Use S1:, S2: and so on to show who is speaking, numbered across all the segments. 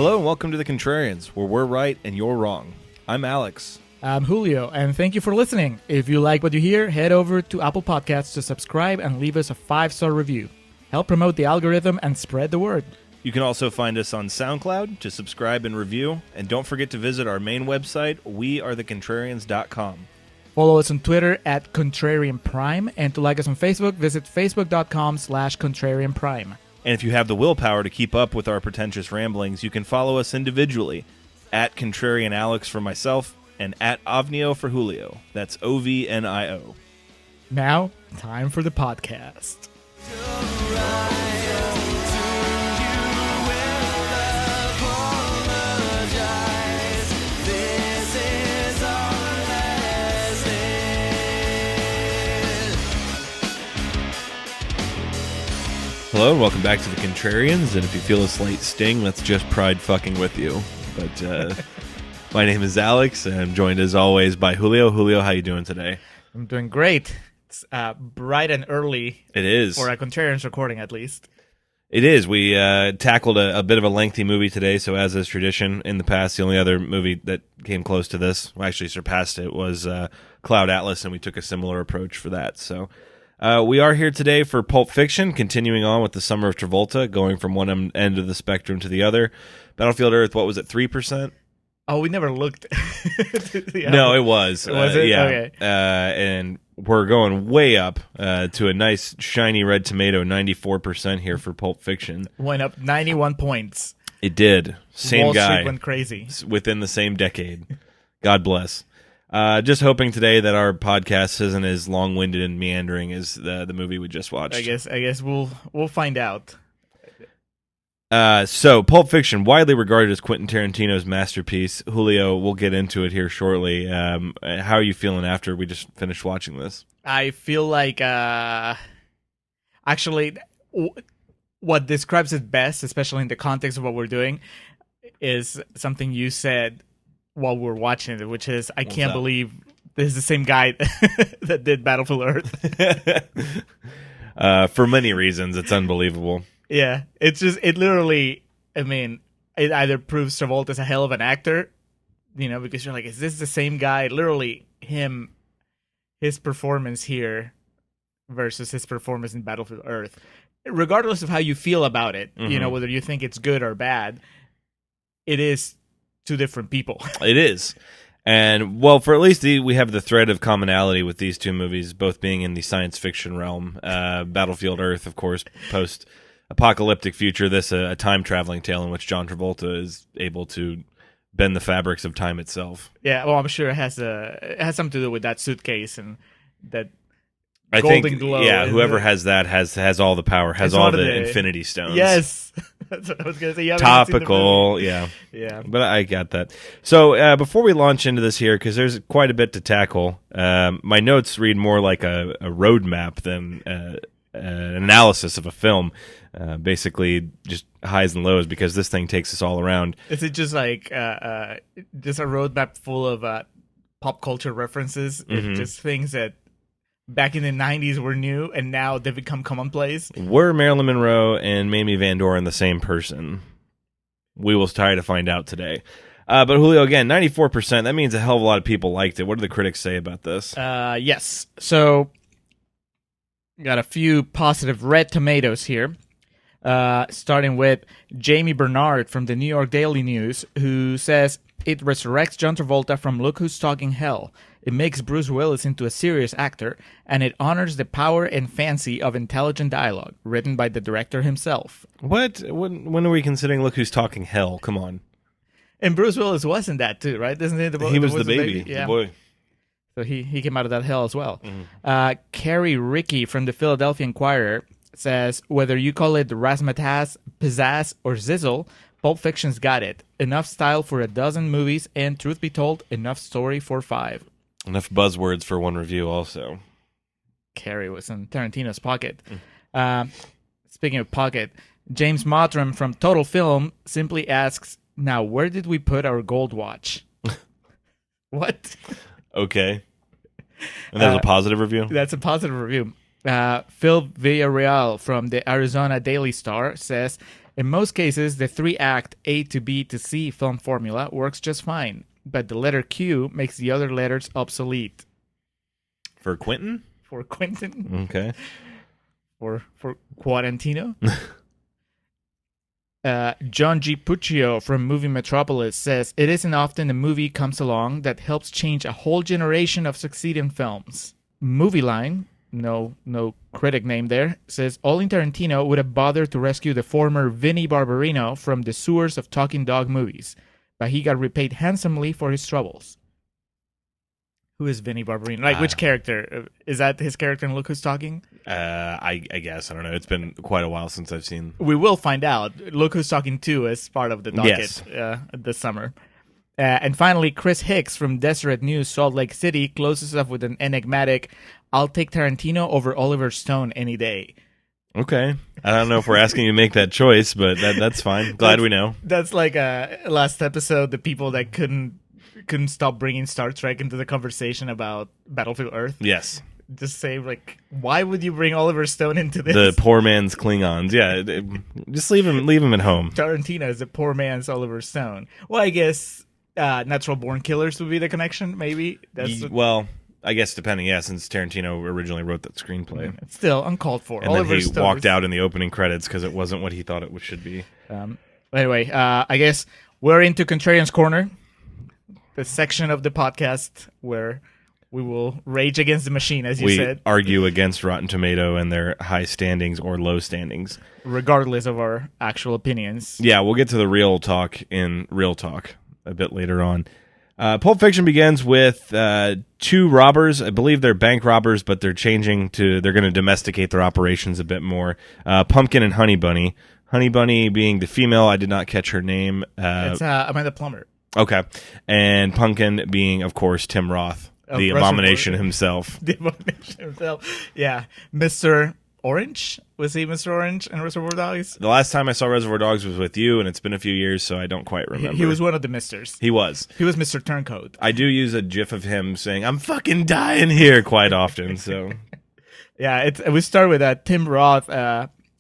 S1: Hello and welcome to the Contrarians, where we're right and you're wrong. I'm Alex.
S2: I'm Julio, and thank you for listening. If you like what you hear, head over to Apple Podcasts to subscribe and leave us a 5-star review. Help promote the algorithm and spread the word.
S1: You can also find us on SoundCloud to subscribe and review, and don't forget to visit our main website, wearethecontrarians.com.
S2: Follow us on Twitter at Contrarian Prime, and to like us on Facebook, visit facebook.com/Contrarian Prime.
S1: And if you have the willpower to keep up with our pretentious ramblings, you can follow us individually at Contrarian Alex for myself and at Ovnio for Julio. That's OVNIO.
S2: Now, time for the podcast.
S1: Hello and welcome back to the Contrarians, and if you feel a slight sting, that's just pride fucking with you. But my name is Alex, and I'm joined as always by Julio. Julio, how you doing today?
S2: I'm doing great. It's bright and early.
S1: It is.
S2: For a Contrarians recording, at least.
S1: It is. We tackled a bit of a lengthy movie today, so as is tradition in the past, the only other movie that came close to this, well, actually surpassed it, was Cloud Atlas, and we took a similar approach for that. So we are here today for Pulp Fiction, continuing on with the Summer of Travolta, going from one end of the spectrum to the other. Battlefield Earth, what was it, 3%?
S2: Oh, we never looked.
S1: No, it was.
S2: Was it?
S1: Yeah.
S2: Okay.
S1: And we're going way up to a nice shiny red tomato, 94% here for Pulp Fiction.
S2: Went up 91 points.
S1: It did. Same
S2: Wall
S1: guy.
S2: Street went crazy.
S1: Within the same decade. God bless. Just hoping today that our podcast isn't as long-winded and meandering as the movie we just watched.
S2: I guess we'll find out.
S1: So, Pulp Fiction, widely regarded as Quentin Tarantino's masterpiece. Julio, we'll get into it here shortly. How are you feeling after we just finished watching this?
S2: I feel like, actually, what describes it best, especially in the context of what we're doing, is something you said while we were watching it, which is, I can't believe this is the same guy that did Battlefield Earth.
S1: For many reasons, it's unbelievable.
S2: Yeah, it's just, it literally, I mean, it either proves Travolta's a hell of an actor, because you're like, is this the same guy? Literally, his performance here versus his performance in Battlefield Earth. Regardless of how you feel about it, whether you think it's good or bad, it is two different people. It
S1: is. And, well, for at least we have the thread of commonality with these two movies, both being in the science fiction realm. Battlefield Earth, of course, post-apocalyptic future. This, a time-traveling tale in which John Travolta is able to bend the fabrics of time itself.
S2: Yeah, well, I'm sure it has something to do with that suitcase and that
S1: I
S2: golden
S1: think,
S2: glow.
S1: Yeah, whoever has that has all the power, has all the Infinity Stones.
S2: Yes. That's what I was going to say.
S1: Topical, yeah. But I got that. So before we launch into this here, because there's quite a bit to tackle, my notes read more like a roadmap than an analysis of a film. Basically, just highs and lows, because this thing takes us all around.
S2: Is it just like just a roadmap full of pop culture references?
S1: Mm-hmm.
S2: Just things that back in the 90s were new, and now they've become commonplace.
S1: Were Marilyn Monroe and Mamie Van Doren the same person? We will try to find out today. But Julio, again, 94%, that means a hell of a lot of people liked it. What do the critics say about this?
S2: Yes. So, got a few positive red tomatoes here. Starting with Jamie Bernard from the New York Daily News, who says, it resurrects John Travolta from Look Who's Talking Hell. It makes Bruce Willis into a serious actor, and it honors the power and fancy of intelligent dialogue, written by the director himself.
S1: What? When are we considering Look Who's Talking Hell? Come on.
S2: And Bruce Willis wasn't that too, right? Isn't he
S1: he was the baby.
S2: Yeah.
S1: The boy.
S2: So he came out of that hell as well.
S1: Mm-hmm.
S2: Carrie Rickey from the Philadelphia Inquirer says, whether you call it razzmatazz, pizzazz, or zizzle, Pulp Fiction's got it. Enough style for a dozen movies, and truth be told, enough story for 5.
S1: Enough buzzwords for one review also.
S2: Carrie was in Tarantino's pocket. Speaking of pocket, James Mottram from Total Film simply asks, now where did we put our gold watch? What?
S1: Okay. And that's a positive review?
S2: That's a positive review. Phil Villarreal from the Arizona Daily Star says, in most cases, the 3-act A to B to C film formula works just fine, but the letter Q makes the other letters obsolete.
S1: For Quentin?
S2: For Quentin?
S1: Okay.
S2: For Quarantino? John G. Puccio from Movie Metropolis says, it isn't often a movie comes along that helps change a whole generation of succeeding films. Movie Line, no critic name there, says, only Tarantino would have bothered to rescue the former Vinnie Barbarino from the sewers of talking dog movies, but he got repaid handsomely for his troubles. Who is Vinnie Barbarino? Like, which character? Is that his character in Look Who's Talking?
S1: I guess. I don't know. It's been quite a while since I've seen.
S2: We will find out. Look Who's Talking 2 is part of the docket this summer. And finally, Chris Hicks from Deseret News, Salt Lake City, closes up with an enigmatic, I'll take Tarantino over Oliver Stone any day.
S1: Okay. I don't know if we're asking you to make that choice, but that's fine. Glad we know.
S2: That's like last episode, the people that couldn't stop bringing Star Trek into the conversation about Battlefield Earth.
S1: Yes.
S2: Just say, like, why would you bring Oliver Stone into this?
S1: The poor man's Klingons. Yeah, just leave him at home.
S2: Tarantino is the poor man's Oliver Stone. Well, I guess Natural Born Killers would be the connection, maybe?
S1: Well, I guess depending, since Tarantino originally wrote that screenplay.
S2: It's still uncalled for.
S1: And Oliver then he Stone walked out in the opening credits because it wasn't what he thought it should be.
S2: Anyway, I guess we're into Contrarians Corner, the section of the podcast where we will rage against the machine, as you said.
S1: We argue against Rotten Tomato and their high standings or low standings.
S2: Regardless of our actual opinions.
S1: Yeah, we'll get to the real talk in Real Talk a bit later on. Pulp Fiction begins with two robbers. I believe they're bank robbers, but they're going to domesticate their operations a bit more. Pumpkin and Honey Bunny. Honey Bunny being the female. I did not catch her name.
S2: It's Amanda Plummer.
S1: Okay. And Pumpkin being, of course, Tim Roth, the Abomination himself.
S2: The Abomination himself. Yeah. Mr. Orange? Was he Mr. Orange in Reservoir Dogs?
S1: The last time I saw Reservoir Dogs was with you, and it's been a few years, so I don't quite remember.
S2: He was one of the misters.
S1: He was.
S2: He was Mr. Turncoat.
S1: I do use a gif of him saying, I'm fucking dying here quite often, so.
S2: Yeah, we start with Tim Roth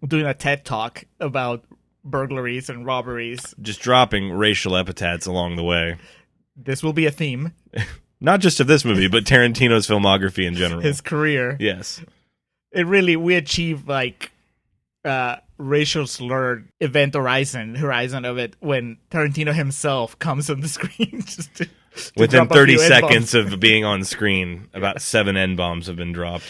S2: doing a TED Talk about burglaries and robberies.
S1: Just dropping racial epithets along the way.
S2: This will be a theme.
S1: Not just of this movie, but Tarantino's filmography in general.
S2: His career.
S1: Yes.
S2: We achieved like racial slur event horizon of it when Tarantino himself comes on the screen just to
S1: within 30 seconds of being on screen, about 7 N-bombs have been dropped.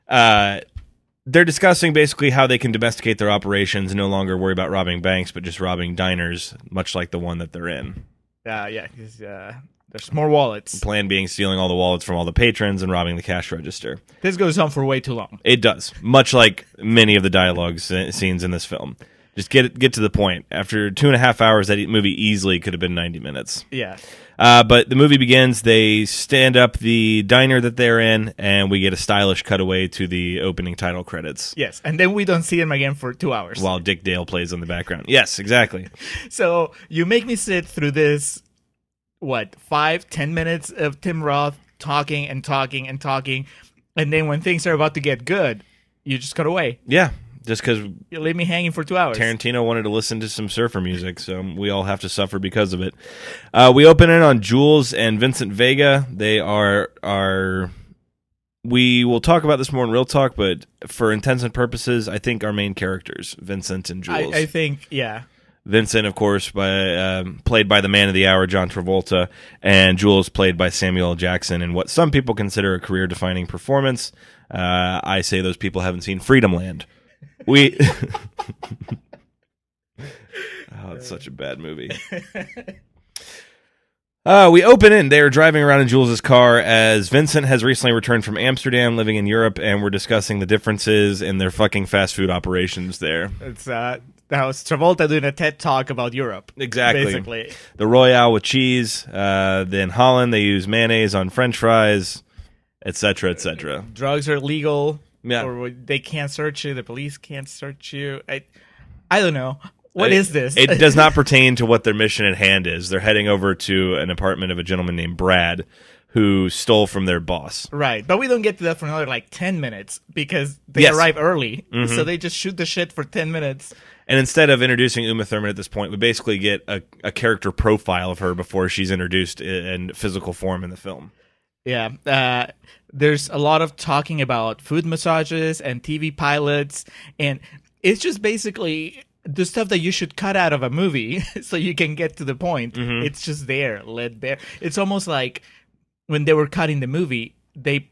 S1: They're discussing basically how they can domesticate their operations and no longer worry about robbing banks, but just robbing diners, much like the one that they're in.
S2: Yeah, because there's more wallets.
S1: The plan being stealing all the wallets from all the patrons and robbing the cash register.
S2: This goes on for way too long.
S1: It does, much like many of the dialogue scenes in this film. Just get to the point. After 2.5 hours, that movie easily could have been 90 minutes.
S2: Yeah.
S1: But the movie begins, they stand up the diner that they're in, and we get a stylish cutaway to the opening title credits.
S2: Yes, and then we don't see him again for 2 hours.
S1: While Dick Dale plays in the background. Yes, exactly.
S2: So you make me sit through this, 5-10 minutes of Tim Roth talking and talking and talking, and then when things are about to get good, you just cut away.
S1: Yeah. Just because
S2: you leave me hanging for 2 hours.
S1: Tarantino wanted to listen to some surfer music, so we all have to suffer because of it. We open in on Jules and Vincent Vega. They are we will talk about this more in Real Talk, but for intents and purposes, I think our main characters, Vincent and Jules.
S2: I think, yeah.
S1: Vincent, of course, played by the man of the hour, John Travolta, and Jules played by Samuel L. Jackson in what some people consider a career-defining performance. I say those people haven't seen Freedom Land. It's such a bad movie. We open in. They are driving around in Jules' car as Vincent has recently returned from Amsterdam, living in Europe, and we're discussing the differences in their fucking fast food operations there.
S2: It's that was Travolta doing a TED Talk about Europe.
S1: Exactly.
S2: Basically.
S1: The Royale with cheese. Then Holland, they use mayonnaise on French fries, etc., etc.
S2: Drugs are legal.
S1: Yeah.
S2: Or they can't search you. The police can't search you. I don't know. What is this?
S1: It does not pertain to what their mission at hand is. They're heading over to an apartment of a gentleman named Brad, who stole from their boss.
S2: Right, but we don't get to that for another like 10 minutes because they
S1: Yes.
S2: arrive early, so they just shoot the shit for 10 minutes.
S1: And instead of introducing Uma Thurman at this point, we basically get a character profile of her before she's introduced in physical form in the film.
S2: Yeah, there's a lot of talking about food massages and TV pilots, and it's just basically the stuff that you should cut out of a movie so you can get to the point. It's just there, laid bare. It's almost like when they were cutting the movie, they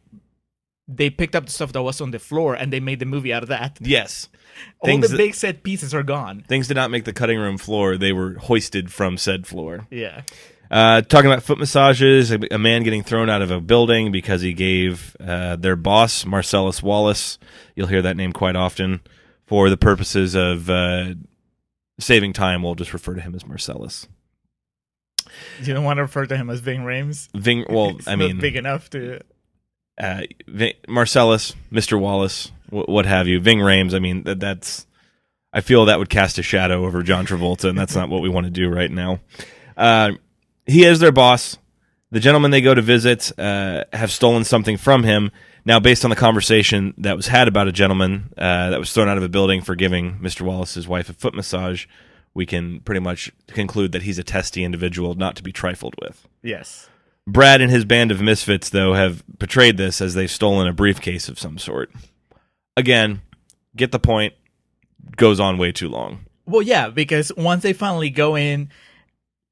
S2: picked up the stuff that was on the floor and they made the movie out of that.
S1: Yes.
S2: All the big set pieces are gone.
S1: Things did not make the cutting room floor. They were hoisted from said floor.
S2: Yeah.
S1: Talking about foot massages, a man getting thrown out of a building because he gave their boss, Marcellus Wallace, you'll hear that name quite often, for the purposes of saving time, we'll just refer to him as Marcellus.
S2: You don't want to refer to him as Ving Rhames?
S1: Well, I mean,
S2: not big enough to...
S1: Marcellus, Mr. Wallace, what have you. Ving Rhames, I mean, that's... I feel that would cast a shadow over John Travolta, and that's not what we want to do right now. He is their boss. The gentlemen they go to visit have stolen something from him. Now, based on the conversation that was had about a gentleman that was thrown out of a building for giving Mr. Wallace's wife a foot massage, we can pretty much conclude that he's a testy individual not to be trifled with.
S2: Yes.
S1: Brad and his band of misfits, though, have portrayed this as they've stolen a briefcase of some sort. Again, get the point. Goes on way too long.
S2: Well, yeah, because once they finally go in,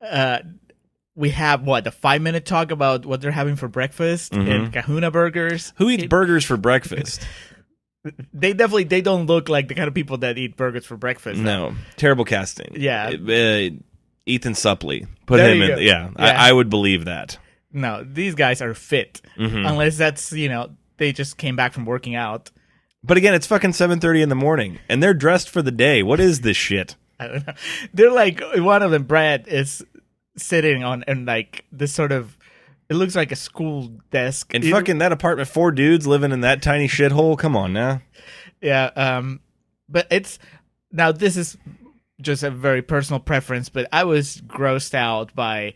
S2: we have, a 5-minute talk about what they're having for breakfast and Kahuna burgers.
S1: Who eats burgers for breakfast?
S2: They don't look like the kind of people that eat burgers for breakfast.
S1: No. Terrible casting.
S2: Yeah.
S1: Ethan Suplee. Put
S2: There
S1: him
S2: you
S1: in.
S2: go.
S1: Yeah,
S2: Yeah.
S1: I would believe that.
S2: No, these guys are fit. Unless that's, they just came back from working out.
S1: But again, it's fucking 7:30 in the morning, and they're dressed for the day. What is this shit?
S2: I don't know. They're like, one of them, Brad, is sitting on, and like, this sort of, it looks like a school desk.
S1: And fucking that apartment, 4 dudes living in that tiny shithole? Come on now.
S2: Yeah, but now this is just a very personal preference, but I was grossed out by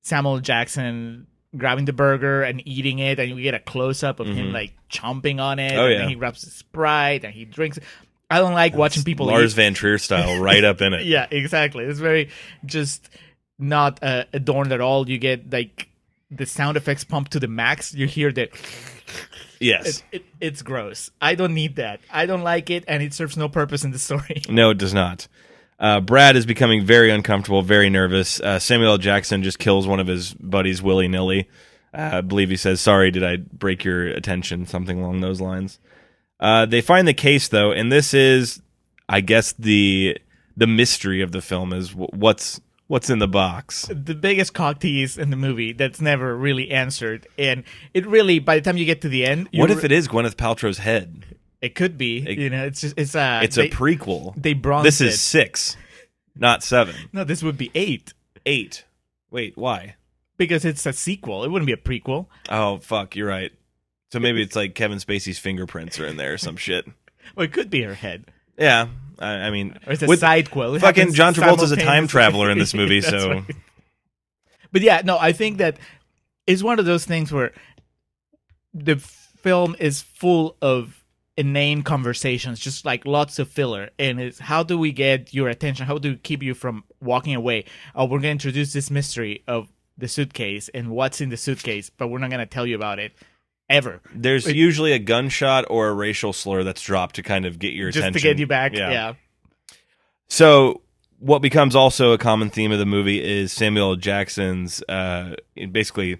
S2: Samuel Jackson grabbing the burger and eating it, and we get a close-up of him, like, chomping on it, and then he grabs a Sprite, and he drinks it. I don't like watching people
S1: Lars
S2: eat.
S1: Van Trier style, right up in it.
S2: Yeah, exactly. It's very just not adorned at all. You get, like, the sound effects pumped to the max. You hear that...
S1: Yes.
S2: It's gross. I don't need that. I don't like it, and it serves no purpose in the story.
S1: No, it does not. Brad is becoming very uncomfortable, very nervous. Samuel L. Jackson just kills one of his buddies willy-nilly. I believe he says, "Sorry, did I break your attention?" Something along those lines. They find the case, though, and this is, I guess, the mystery of the film is what's in the box.
S2: The biggest cock tease in the movie that's never really answered, and it really, by the time you get to the end...
S1: What if it is Gwyneth Paltrow's head?
S2: It could be. It's a
S1: prequel.
S2: They bronzed
S1: This is
S2: it.
S1: 6, not 7.
S2: No, this would be 8.
S1: 8. Wait, why?
S2: Because it's a sequel. It wouldn't be a prequel.
S1: Oh, fuck, you're right. So maybe it's like Kevin Spacey's fingerprints are in there or some shit.
S2: Well, it could be her head.
S1: Yeah, I mean...
S2: Or it's a sidequel. It
S1: fucking
S2: happens
S1: John Travolta's a time
S2: simultaneously.
S1: traveler in this movie,
S2: That's
S1: so...
S2: right. But yeah, no, I think that it's one of those things where the film is full of inane conversations, just like lots of filler, and it's how do we get your attention, how do we keep you from walking away? Oh, we're going to introduce this mystery of the suitcase and what's in the suitcase, but we're not going to tell you about it ever.
S1: There's usually a gunshot or a racial slur that's dropped to kind of get your
S2: just
S1: attention.
S2: to get you back. Yeah.
S1: So what becomes also a common theme of the movie is Samuel L. Jackson's basically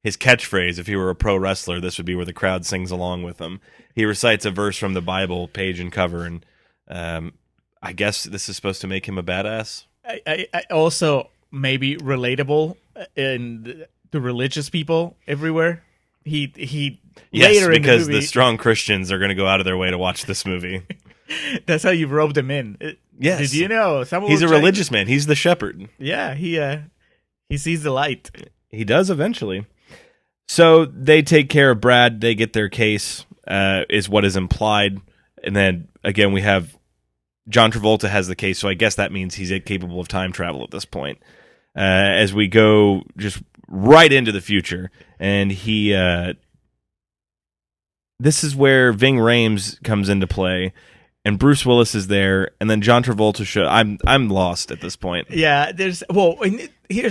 S1: his catchphrase. If he were a pro wrestler, this would be where the crowd sings along with him. He recites a verse from the Bible, page and cover, and I guess this is supposed to make him a badass.
S2: I also maybe relatable to religious people everywhere. He
S1: Yes,
S2: later in
S1: because
S2: the movie,
S1: the strong Christians are going to go out of their way to watch this movie.
S2: That's how you've roped him in.
S1: Yes.
S2: Did you know?
S1: He's a religious man. He's the shepherd.
S2: Yeah, he sees the light.
S1: He does eventually. So they take care of Brad. They get their case, is what is implied. And then, again, we have John Travolta has the case, so I guess that means he's capable of time travel at this point. As we go just right into the future, and he. This is where Ving Rhames comes into play, and Bruce Willis is there, and then John Travolta I'm lost at this point.
S2: Yeah, here's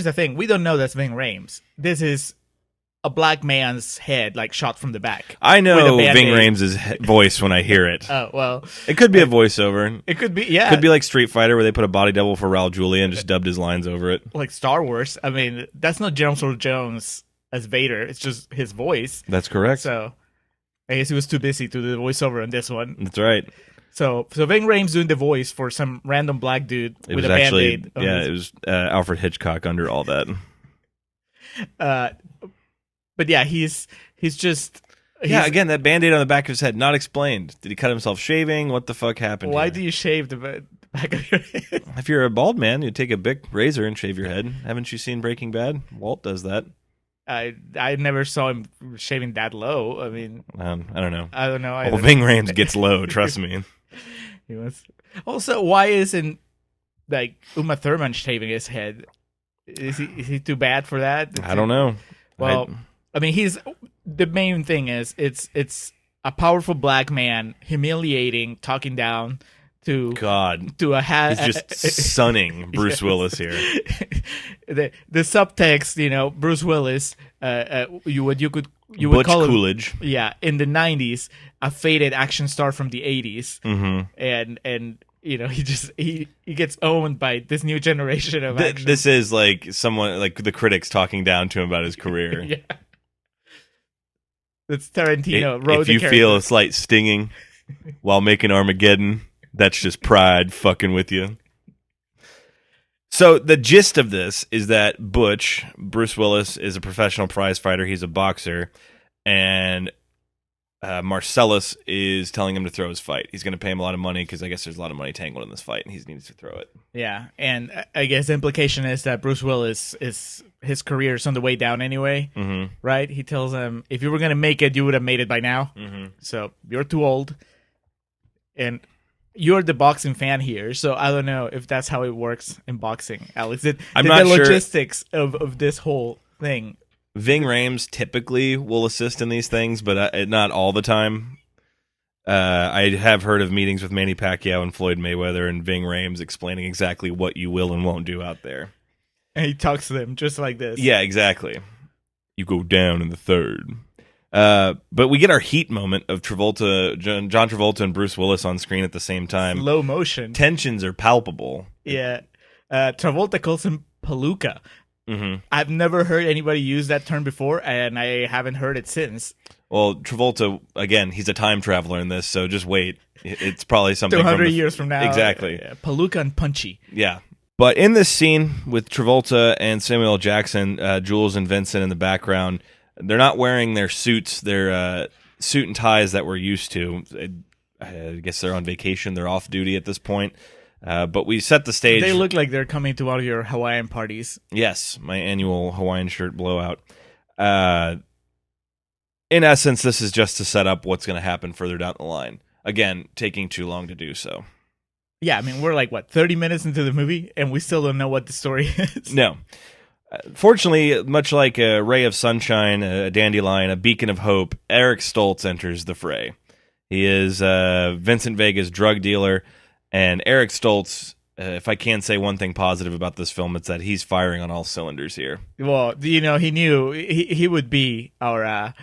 S2: the thing: we don't know that's Ving Rhames. This is a black man's head, like shot from the back.
S1: I know Ving Rhames' voice when I hear it.
S2: Oh well,
S1: it could be a voiceover.
S2: It could be, yeah.
S1: It could be like Street Fighter, where they put a body double for Raul Julia and just dubbed his lines over it.
S2: Like Star Wars. I mean, that's not James Earl Jones as Vader. It's just his voice.
S1: That's correct.
S2: So I guess he was too busy to do the voiceover on this one.
S1: That's right.
S2: So Ving Rhames doing the voice for some random black dude with a Band-Aid.
S1: It was Alfred Hitchcock under all that.
S2: But yeah, he's
S1: again, that Band-Aid on the back of his head, not explained. Did he cut himself shaving? What the fuck happened?
S2: Why do you shave the back of your head?
S1: If you're a bald man, you take a big razor and shave your head. Haven't you seen Breaking Bad? Walt does that.
S2: I never saw him shaving that low. I mean,
S1: I don't know.
S2: I don't know either.
S1: Well, Ving Rhames gets low, trust me.
S2: He was. Also, why isn't like Uma Thurman shaving his head? Is he too bad for that?
S1: I don't know.
S2: Well, I mean, the main thing is it's a powerful black man humiliating, talking down to a
S1: he's just sunning Bruce Willis here.
S2: The subtext, Bruce Willis, you would
S1: Butch
S2: call him,
S1: Coolidge.
S2: Yeah, in the 90s, a faded action star from the 80s, and he gets owned by this new generation of action.
S1: This is like someone like the critics talking down to him about his career.
S2: Yeah, that's Tarantino.
S1: If you feel a slight stinging while making Armageddon, that's just pride fucking with you. So the gist of this is that Bruce Willis, is a professional prize fighter. He's a boxer, and Marcellus is telling him to throw his fight. He's going to pay him a lot of money because I guess there's a lot of money tangled in this fight, and he needs to throw it.
S2: Yeah, and I guess the implication is that Bruce Willis his career is on the way down anyway, right? He tells him, if you were going to make it, you would have made it by now. So you're too old, and you're the boxing fan here, so I don't know if that's how it works in boxing, Alex.
S1: I'm not sure.
S2: Logistics of this whole thing.
S1: Ving Rhames typically will assist in these things, but not all the time. I have heard of meetings with Manny Pacquiao and Floyd Mayweather and Ving Rhames explaining exactly what you will and won't do out there.
S2: And he talks to them just like this.
S1: Yeah, exactly. You go down in the third. But we get our heat moment of John Travolta and Bruce Willis on screen at the same time.
S2: Slow motion.
S1: Tensions are palpable.
S2: Yeah. Travolta calls him Palooka. I've never heard anybody use that term before, and I haven't heard it since.
S1: Well, Travolta, again, he's a time traveler in this, so just wait. It's probably something
S2: 200 years from now.
S1: Exactly.
S2: Palooka and Punchy.
S1: Yeah. But in this scene with Travolta and Samuel L. Jackson, Jules and Vincent in the background, they're not wearing their suits, their suit and ties that we're used to. I guess they're on vacation. They're off duty at this point. But we set the stage.
S2: They look like they're coming to one of your Hawaiian parties.
S1: Yes, my annual Hawaiian shirt blowout. In essence, this is just to set up what's going to happen further down the line. Again, taking too long to do so.
S2: Yeah, I mean, we're like, 30 minutes into the movie, and we still don't know what the story is.
S1: No. Fortunately, much like a ray of sunshine, a dandelion, a beacon of hope, Eric Stoltz enters the fray. He is Vincent Vega's drug dealer, and Eric Stoltz, if I can say one thing positive about this film, it's that he's firing on all cylinders here.
S2: Well, he knew he would be our...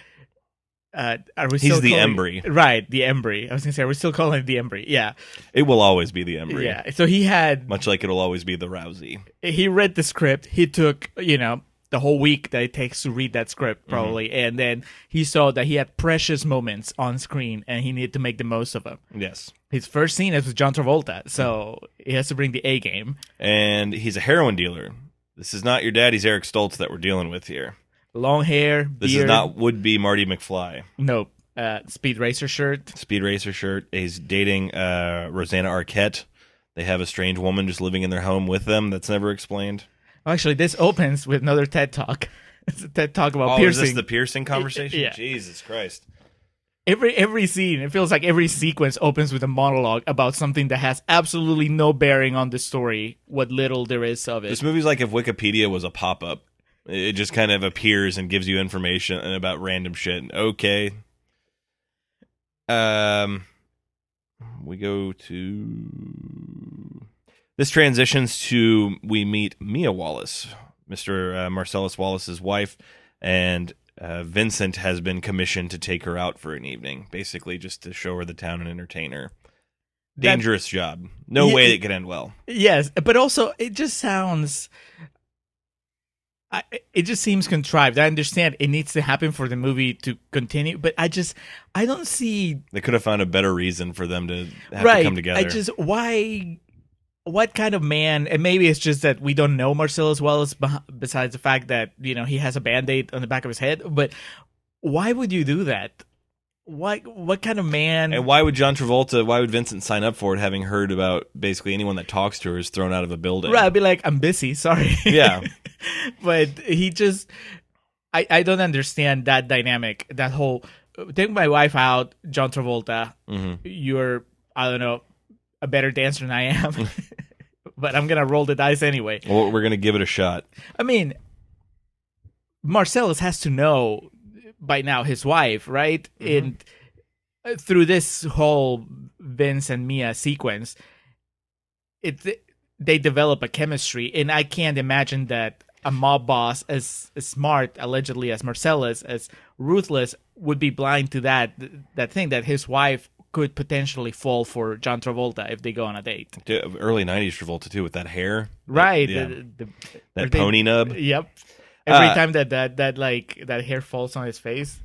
S1: he's the Embry.
S2: Right, the Embry. I was going to say, are we still calling it the Embry? Yeah.
S1: It will always be the Embry.
S2: Yeah, so he had...
S1: Much like it'll always be the Rousey.
S2: He read the script. He took, the whole week that it takes to read that script, probably. And then he saw that he had precious moments on screen, and he needed to make the most of them.
S1: Yes.
S2: His first scene is with John Travolta, so he has to bring the A game.
S1: And he's a heroin dealer. This is not your daddy's Eric Stoltz that we're dealing with here.
S2: Long hair, beard.
S1: This is not would-be Marty McFly.
S2: Nope. Speed Racer shirt.
S1: He's dating Rosanna Arquette. They have a strange woman just living in their home with them. That's never explained.
S2: Actually, this opens with another TED Talk. It's a TED Talk about piercing.
S1: Is this the piercing conversation?
S2: Yeah.
S1: Jesus Christ.
S2: Every scene, it feels like every sequence opens with a monologue about something that has absolutely no bearing on the story, what little there is of it.
S1: This movie's like if Wikipedia was a pop-up. It just kind of appears and gives you information about random shit. Okay. We go to... This transitions to, we meet Mia Wallace, Mr. Marcellus Wallace's wife, and Vincent has been commissioned to take her out for an evening, basically just to show her the town and entertain her. Dangerous job. No way it could end well.
S2: Yes, but also it just sounds... it just seems contrived. I understand it needs to happen for the movie to continue, but I don't see...
S1: They could have found a better reason for them to have to come together.
S2: Why... What kind of man, and maybe it's just that we don't know Marcellus Wallace besides the fact that, he has a Band-Aid on the back of his head, but why would you do that? What kind of man?
S1: And why would Vincent sign up for it, having heard about basically anyone that talks to her is thrown out of a building?
S2: Right, I'd be like, I'm busy, sorry.
S1: Yeah.
S2: But he just, I don't understand that dynamic, that whole, take my wife out, John Travolta, you're, I don't know, a better dancer than I am, but I'm gonna roll the dice anyway.
S1: Well, we're gonna give it a shot.
S2: I mean, Marcellus has to know by now his wife, right? And through this whole Vince and Mia sequence, they develop a chemistry, and I can't imagine that a mob boss as smart, allegedly, as Marcellus, as ruthless, would be blind to that thing that his wife could potentially fall for John Travolta if they go on a date.
S1: Early 90s Travolta, too, with that hair.
S2: Right.
S1: That pony nub.
S2: Yep. Every time that hair falls on his face.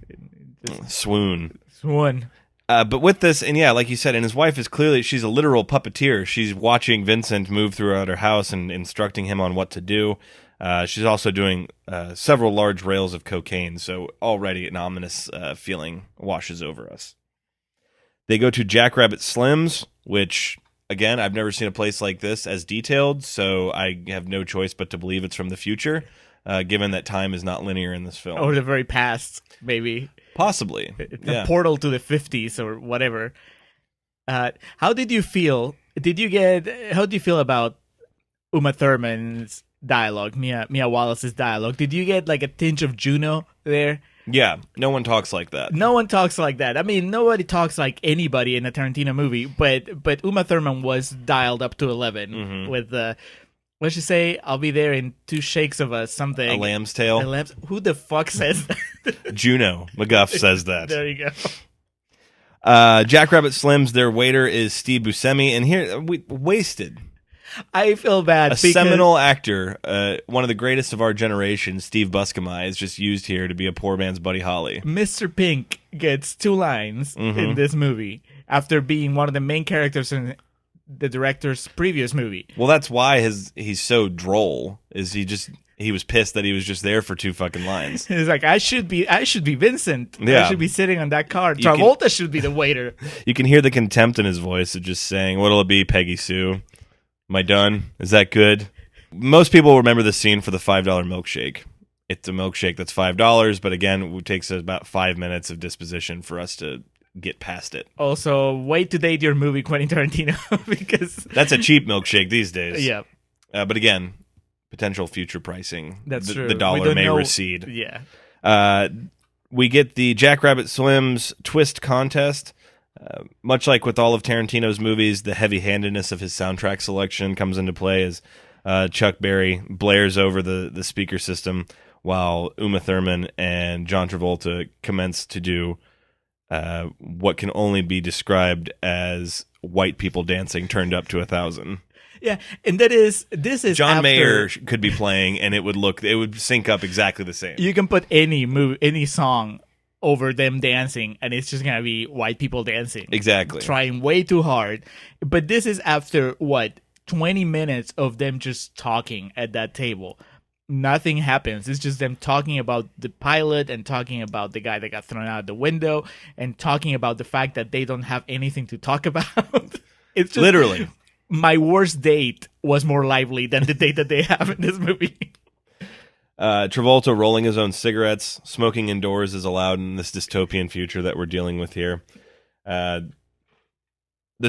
S1: Swoon. But with this, and yeah, like you said, and his wife is clearly, she's a literal puppeteer. She's watching Vincent move throughout her house and instructing him on what to do. She's also doing several large rails of cocaine, so already an ominous feeling washes over us. They go to Jackrabbit Slim's, which, again, I've never seen a place like this as detailed, so I have no choice but to believe it's from the future, given that time is not linear in this film.
S2: Or the very past, maybe.
S1: Possibly.
S2: It's a portal to the 50s or whatever. How did you feel? How do you feel about Uma Thurman's dialogue, Mia Wallace's dialogue? Did you get like a tinge of Juno there?
S1: Yeah, no one talks like that.
S2: No one talks like that. I mean, nobody talks like anybody in a Tarantino movie, but Uma Thurman was dialed up to 11 with what'd she say? I'll be there in 2 shakes of something.
S1: A lamb's tail.
S2: Who the fuck says that?
S1: Juno McGuff says that.
S2: There you go.
S1: Jackrabbit Slim's, their waiter is Steve Buscemi, and here we wasted.
S2: I feel bad.
S1: A seminal actor, one of the greatest of our generation, Steve Buscemi, is just used here to be a poor man's Buddy Holly.
S2: Mr. Pink gets 2 lines in this movie after being one of the main characters in the director's previous movie.
S1: Well, that's why he's so droll. He was pissed that he was just there for 2 fucking lines.
S2: He's like, I should be Vincent.
S1: Yeah.
S2: I should be sitting on that car. Travolta should be the waiter.
S1: You can hear the contempt in his voice of just saying, "What'll it be, Peggy Sue? Am I done? Is that good?" Most people remember the scene for the $5 milkshake. It's a milkshake that's $5, but again, it takes about 5 minutes of disposition for us to get past it.
S2: Also, wait to date your movie, Quentin Tarantino, because
S1: that's a cheap milkshake these days.
S2: Yeah.
S1: But again, potential future pricing.
S2: That's true.
S1: The dollar may recede.
S2: Yeah.
S1: We get the Jackrabbit Slim's twist contest. Much like with all of Tarantino's movies, the heavy-handedness of his soundtrack selection comes into play as Chuck Berry blares over the speaker system while Uma Thurman and John Travolta commence to do what can only be described as white people dancing turned up to 1,000.
S2: Yeah, and this is
S1: John Mayer could be playing, and it would sync up exactly the same.
S2: You can put any song over them dancing, and it's just gonna be white people dancing.
S1: Exactly.
S2: Trying way too hard. But this is after 20 minutes of them just talking at that table. Nothing happens. It's just them talking about the pilot and talking about the guy that got thrown out the window and talking about the fact that they don't have anything to talk about. It's just,
S1: literally,
S2: my worst date was more lively than the date that they have in this movie.
S1: Travolta rolling his own cigarettes, smoking indoors is allowed in this dystopian future that we're dealing with here. The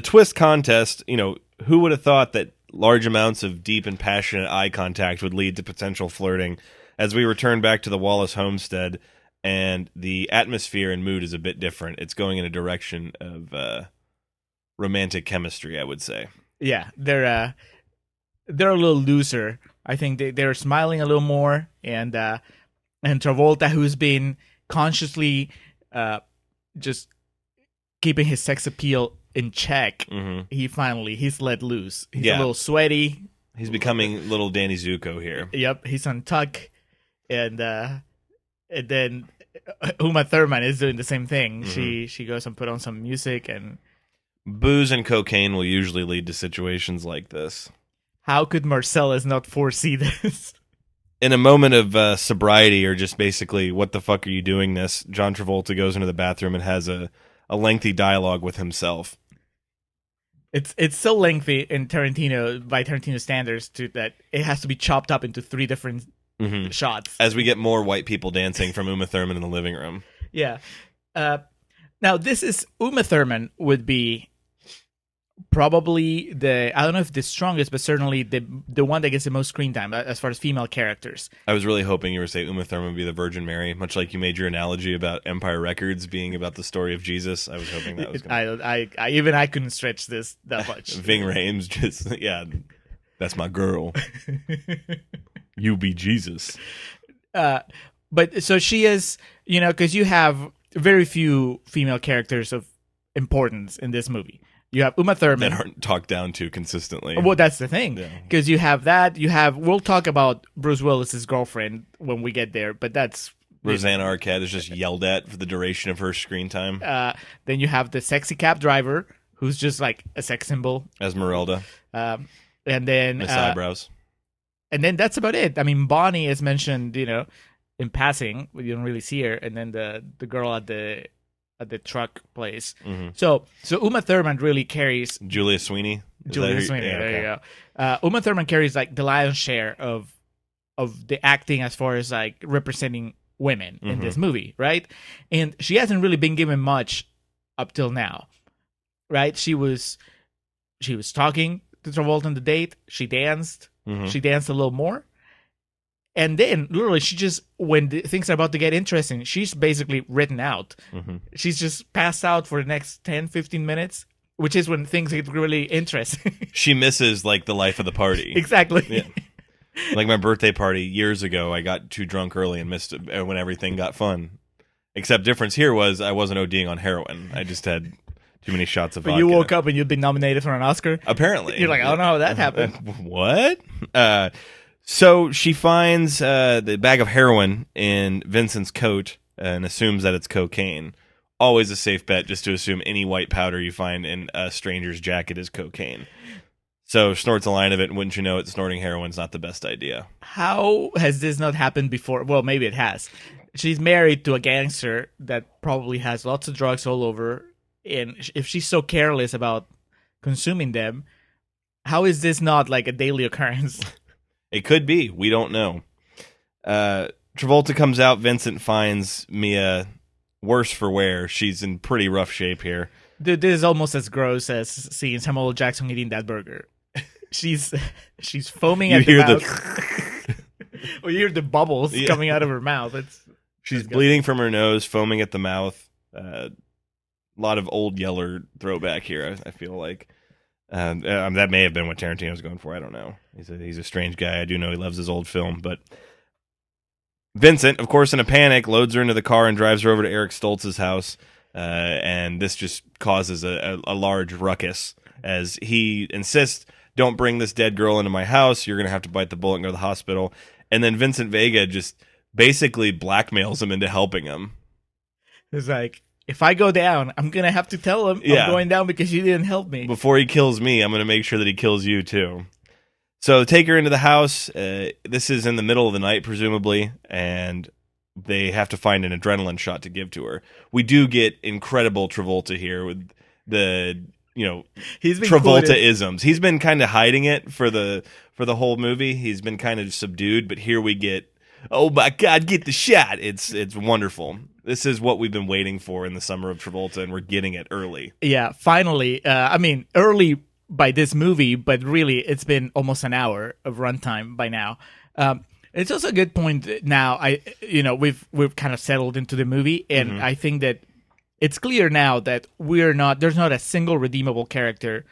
S1: twist contest, who would have thought that large amounts of deep and passionate eye contact would lead to potential flirting, as we return back to the Wallace homestead, and the atmosphere and mood is a bit different. It's going in a direction of romantic chemistry, I would say.
S2: Yeah, they're a little looser. I think they're smiling a little more, and Travolta, who's been consciously just keeping his sex appeal in check, he's let loose. He's a little sweaty.
S1: He's becoming little Danny Zuko here.
S2: Yep, he's on tuck, and then Uma Thurman is doing the same thing. She goes and put on some music, and
S1: booze and cocaine will usually lead to situations like this.
S2: How could Marcellus not foresee this?
S1: In a moment of sobriety, or just basically, what the fuck are you doing this? John Travolta goes into the bathroom and has a lengthy dialogue with himself.
S2: It's so lengthy in Tarantino, by Tarantino standards, that it has to be chopped up into 3 different shots.
S1: As we get more white people dancing from Uma Thurman in the living room.
S2: Yeah. Now, this is Uma Thurman would be probably I don't know if the strongest, but certainly the one that gets the most screen time as far as female characters.
S1: I was really hoping you were saying Uma Thurman would be the Virgin Mary, much like you made your analogy about Empire Records being about the story of Jesus. I was hoping that was going
S2: to... I couldn't stretch this that much.
S1: Ving Rhames just, that's my girl. You be Jesus.
S2: But so she is, because you have very few female characters of importance in this movie. You have Uma Thurman.
S1: That aren't talked down to consistently.
S2: Well, that's the thing. Because you have that. We'll talk about Bruce Willis's girlfriend when we get there, but that's...
S1: Rosanna Arquette is just yelled at for the duration of her screen time.
S2: Then you have the sexy cab driver, who's just like a sex symbol.
S1: Esmeralda.
S2: And then...
S1: Miss Eyebrows.
S2: And then that's about it. I mean, Bonnie is mentioned, in passing. You don't really see her. And then the girl at the truck place. So Uma Thurman really carries...
S1: Julia Sweeney?
S2: Julia Sweeney, there you go. Uma Thurman carries like the lion's share of the acting as far as like representing women in this movie, right? And she hasn't really been given much up till now, right? She was talking to Travolta on the date. She danced. She danced a little more. And then, literally, she just, when things are about to get interesting, she's basically written out. She's just passed out for the next 10, 15 minutes, which is when things get really interesting.
S1: She misses, like, the life of the party.
S2: Exactly.
S1: Yeah. Like my birthday party years ago, I got too drunk early and missed it when everything got fun. Except difference here was I wasn't ODing on heroin. I just had too many shots of vodka.
S2: You woke up and you'd been nominated for an Oscar?
S1: Apparently.
S2: You're like, I don't know how that happened.
S1: What? So she finds the bag of heroin in Vincent's coat and assumes that it's cocaine. Always a safe bet just to assume any white powder you find in a stranger's jacket is cocaine. So snorts a line of it, and wouldn't you know it, snorting heroin's not the best idea.
S2: How has this not happened before? Well, maybe it has. She's married to a gangster that probably has lots of drugs all over, and if she's so careless about consuming them, how is this not like a daily occurrence?
S1: It could be. We don't know. Travolta comes out. Vincent finds Mia worse for wear. She's in pretty rough shape here.
S2: Dude, this is almost as gross as seeing Samuel L. Jackson eating that burger. She's foaming at the mouth. Well, you hear the bubbles coming out of her mouth.
S1: She's bleeding from her nose, foaming at the mouth. A lot of old Yeller throwback here, I feel like. That may have been what Tarantino's going for. I don't know. He's a strange guy. I do know he loves his old film. But Vincent, of course, in a panic, loads her into the car and drives her over to Eric Stoltz's house. And this just causes a large ruckus as he insists, don't bring this dead girl into my house. You're going to have to bite the bullet and go to the hospital. And then Vincent Vega just basically blackmails him into helping him.
S2: It's like, if I go down, I'm going to have to tell him I'm going down because you didn't help me.
S1: Before he kills me, I'm going to make sure that he kills you too. So take her into the house. This is in the middle of the night, presumably, and they have to find an adrenaline shot to give to her. We do get incredible Travolta here with the... Travolta-isms. He's been kind of hiding it for the whole movie. He's been kind of subdued, but here we get, oh my God, get the shot. It's wonderful. This is what we've been waiting for in the summer of Travolta, and we're getting it early.
S2: Yeah, finally. Early by this movie, but really it's been almost an hour of runtime by now. It's also a good point now. We've kind of settled into the movie, and I think that it's clear now that there's not a single redeemable character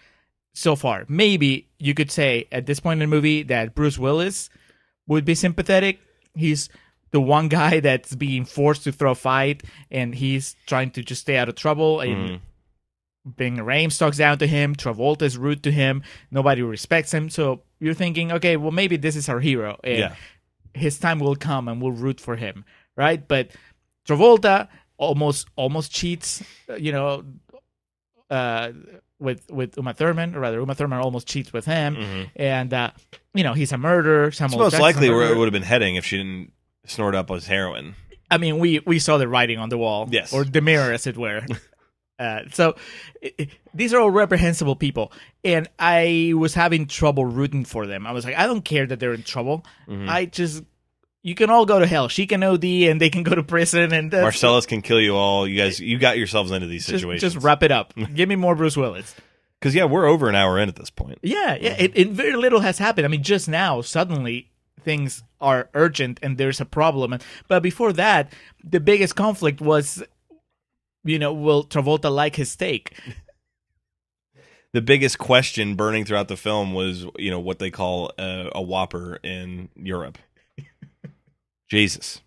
S2: so far. Maybe you could say at this point in the movie that Bruce Willis would be sympathetic. He's the one guy that's being forced to throw a fight, and he's trying to just stay out of trouble. And Bing Rames talks down to him. Travolta's rude to him. Nobody respects him. So you're thinking, okay, well, maybe this is our hero. And his time will come, and we'll root for him, right? But Travolta almost cheats, with Uma Thurman, or rather, Uma Thurman almost cheats with him, and he's a murderer.
S1: It's most likely where it would have been heading if she didn't snort up his heroin.
S2: I mean, we saw the writing on the wall,
S1: yes,
S2: or the mirror, as it were. So these are all reprehensible people, and I was having trouble rooting for them. I was like, I don't care that they're in trouble. You can all go to hell. She can OD, and they can go to prison. And
S1: Marcellus can kill you all. You got yourselves into these situations.
S2: Just wrap it up. Give me more Bruce Willis.
S1: Because, we're over an hour in at this point.
S2: Yeah. It very little has happened. I mean, just now, suddenly, things are urgent, and there's a problem. But before that, the biggest conflict was, will Travolta like his steak?
S1: The biggest question burning throughout the film was, what they call a Whopper in Europe. Jesus.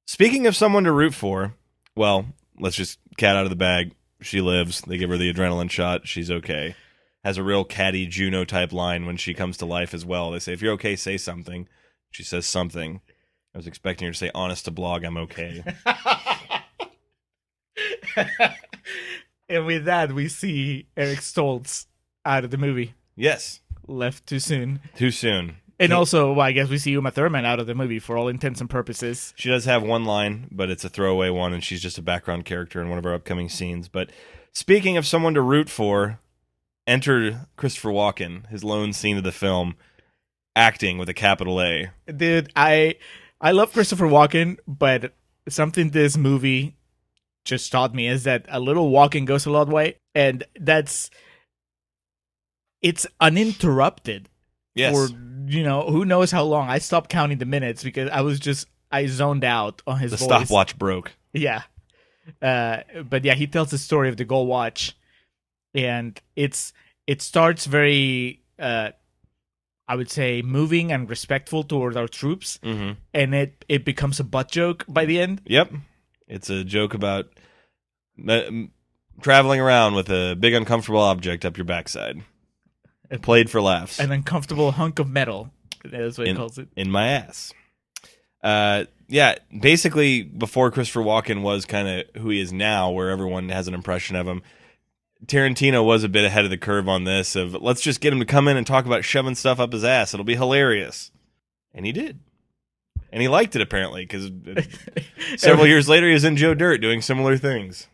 S1: Speaking of someone to root for, well, let's just cat out of the bag. She lives. They give her the adrenaline shot. She's okay. Has a real catty Juno type line when she comes to life as well. They say, if you're okay, say something. She says something. I was expecting her to say, honest to blog, I'm okay.
S2: And with that, we see Eric Stoltz out of the movie.
S1: Yes.
S2: Left too soon.
S1: Too soon.
S2: And also, I guess we see Uma Thurman out of the movie for all intents and purposes.
S1: She does have one line, but it's a throwaway one, and she's just a background character in one of our upcoming scenes. But speaking of someone to root for, enter Christopher Walken, his lone scene of the film, acting with a capital A.
S2: Dude, I love Christopher Walken, but something this movie just taught me is that a little Walken goes a long way, and it's uninterrupted.
S1: Yes.
S2: For, who knows how long. I stopped counting the minutes because I zoned out on his voice.
S1: The stopwatch broke.
S2: Yeah. But he tells the story of the Gold Watch, and it starts very, I would say, moving and respectful toward our troops, and it becomes a butt joke by the end.
S1: Yep. It's a joke about traveling around with a big uncomfortable object up your backside. Played for laughs.
S2: An uncomfortable hunk of metal. That's what he calls it.
S1: In my ass. Basically, before Christopher Walken was kind of who he is now, where everyone has an impression of him, Tarantino was a bit ahead of the curve on this, of let's just get him to come in and talk about shoving stuff up his ass. It'll be hilarious. And he did. And he liked it, apparently, because several years later, he was in Joe Dirt doing similar things.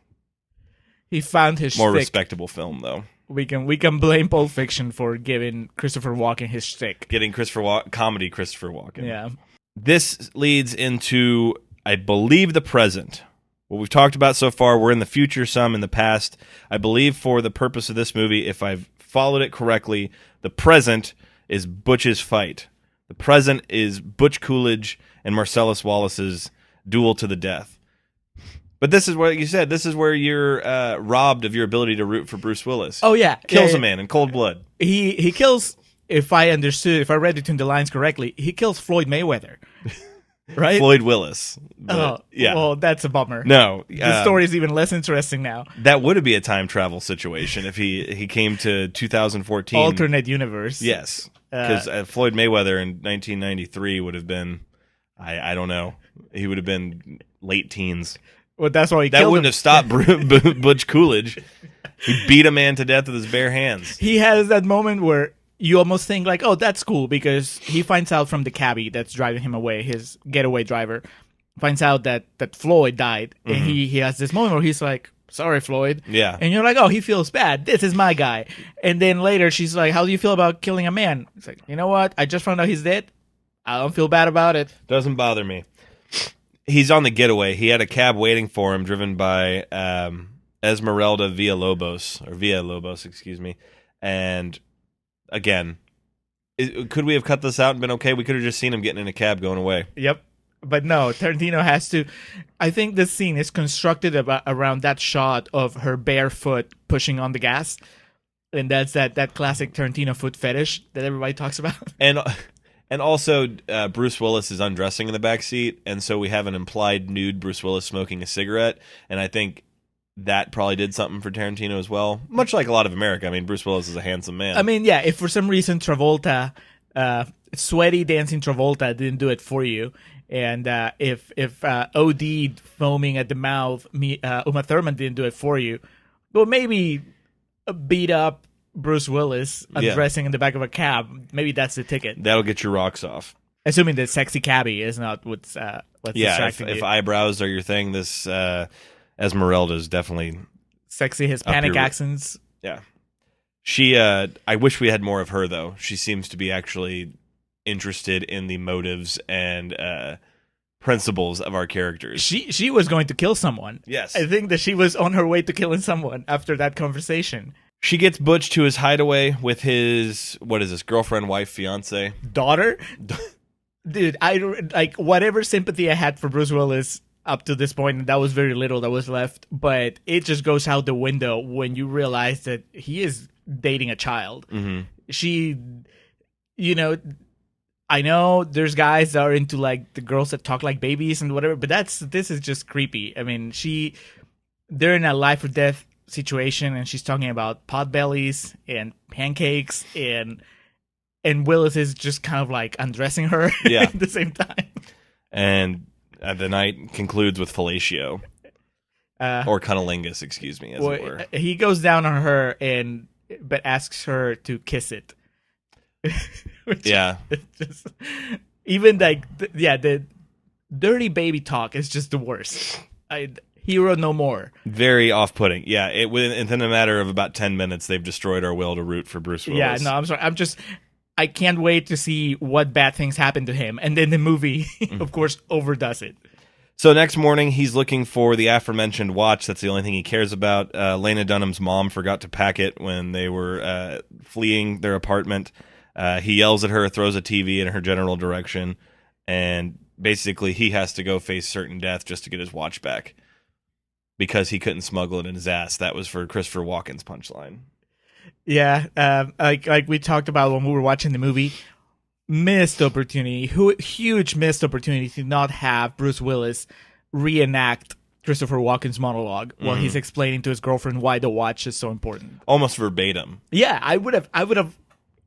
S2: He found his
S1: more
S2: shtick.
S1: Respectable film, though.
S2: We can blame Pulp Fiction for giving Christopher Walken his shtick.
S1: Getting comedy Christopher Walken.
S2: Yeah.
S1: This leads into, I believe, the present. What we've talked about so far, we're in the future, some in the past. I believe for the purpose of this movie, if I've followed it correctly, the present is Butch's fight. The present is Butch Coolidge and Marcellus Wallace's duel to the death. But this is what you said. This is where you're robbed of your ability to root for Bruce Willis.
S2: Oh, yeah.
S1: Kills a man in cold blood.
S2: He kills, if I read between the lines correctly, he kills Floyd Mayweather. Right?
S1: Floyd Willis. But,
S2: well, that's a bummer.
S1: No.
S2: The story is even less interesting now.
S1: That would be a time travel situation if he came to 2014.
S2: Alternate universe.
S1: Yes. Because Floyd Mayweather in 1993 would have been, I don't know, he would have been late teens.
S2: Well, that's why
S1: that wouldn't have stopped Butch Coolidge. He beat a man to death with his bare hands.
S2: He has that moment where you almost think like, oh, that's cool, because he finds out from the cabbie that's driving him away, his getaway driver, finds out that Floyd died, and he has this moment where he's like, sorry, Floyd.
S1: Yeah.
S2: And you're like, oh, he feels bad. This is my guy. And then later she's like, how do you feel about killing a man? It's like, you know what? I just found out he's dead. I don't feel bad about it.
S1: Doesn't bother me. He's on the getaway. He had a cab waiting for him, driven by Esmeralda Villalobos, excuse me. And again, Could we have cut this out and been okay? We could have just seen him getting in a cab going away.
S2: Yep. But no, Tarantino has to. I think this scene is constructed around that shot of her bare foot pushing on the gas. And that's that classic Tarantino foot fetish that everybody talks about.
S1: And also, Bruce Willis is undressing in the back seat, and so we have an implied nude Bruce Willis smoking a cigarette, and I think that probably did something for Tarantino as well. Much like a lot of America. I mean, Bruce Willis is a handsome man.
S2: I mean, yeah, if for some reason Travolta, sweaty dancing Travolta didn't do it for you, and if OD foaming at the mouth, Uma Thurman didn't do it for you, well, maybe beat up Bruce Willis undressing in the back of a cab. Maybe that's the ticket.
S1: That'll get your rocks off.
S2: Assuming that sexy cabbie is not what's distracting you.
S1: If eyebrows are your thing, this Esmeralda is definitely
S2: sexy Hispanic accents.
S1: Yeah. She. I wish we had more of her though. She seems to be actually interested in the motives and principles of our characters.
S2: She was going to kill someone.
S1: Yes.
S2: I think that she was on her way to killing someone after that conversation.
S1: She gets Butch to his hideaway with his, what is this, girlfriend, wife, fiance?
S2: Daughter? Dude, I like whatever sympathy I had for Bruce Willis up to this point, and that was very little that was left, but it just goes out the window when you realize that he is dating a child.
S1: Mm-hmm.
S2: She, I know there's guys that are into like the girls that talk like babies and whatever, but this is just creepy. I mean, they're in a life or death situation, and she's talking about potbellies and pancakes, and Willis is just kind of like undressing her at the same time.
S1: And the night concludes with fellatio. Or cunnilingus, excuse me, as it were.
S2: He goes down on her but asks her to kiss it. Just, even like the dirty baby talk is just the worst. Hero no more.
S1: Very off-putting. Yeah, within a matter of about 10 minutes, they've destroyed our will to root for Bruce Willis.
S2: Yeah, no, I'm sorry. I can't wait to see what bad things happen to him. And then the movie, of course, overdoes it.
S1: So next morning, he's looking for the aforementioned watch. That's the only thing he cares about. Lena Dunham's mom forgot to pack it when they were fleeing their apartment. He yells at her, throws a TV in her general direction, and basically he has to go face certain death just to get his watch back. Because he couldn't smuggle it in his ass. That was for Christopher Walken's punchline.
S2: Yeah, like we talked about when we were watching the movie, missed opportunity, huge missed opportunity to not have Bruce Willis reenact Christopher Walken's monologue while he's explaining to his girlfriend why the watch is so important.
S1: Almost verbatim.
S2: Yeah, I would have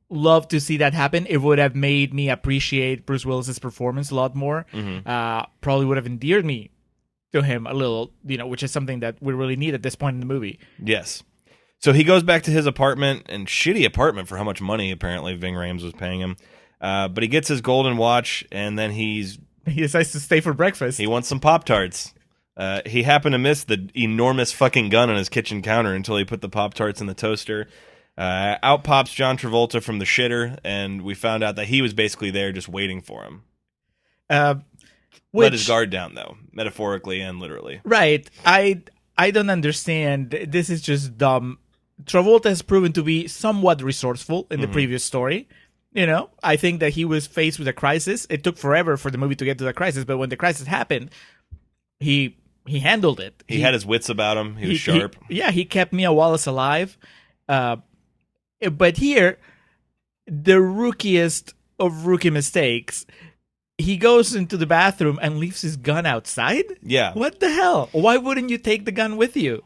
S2: loved to see that happen. It would have made me appreciate Bruce Willis's performance a lot more. Probably would have endeared me to him a little, which is something that we really need at this point in the movie.
S1: Yes. So he goes back to his apartment, and shitty apartment for how much money apparently Ving Rhames was paying him. But he gets his golden watch, and then he
S2: decides to stay for breakfast.
S1: He wants some Pop-Tarts. He happened to miss the enormous fucking gun on his kitchen counter until he put the Pop-Tarts in the toaster. Out pops John Travolta from the shitter, and we found out that he was basically there just waiting for him. Let his guard down, though, metaphorically and literally.
S2: Right. I don't understand. This is just dumb. Travolta has proven to be somewhat resourceful in the previous story. I think that he was faced with a crisis. It took forever for the movie to get to the crisis, but when the crisis happened, he handled it.
S1: He had his wits about him. He was sharp.
S2: He kept Mia Wallace alive. But here, the rookiest of rookie mistakes, he goes into the bathroom and leaves his gun outside?
S1: Yeah.
S2: What the hell? Why wouldn't you take the gun with you?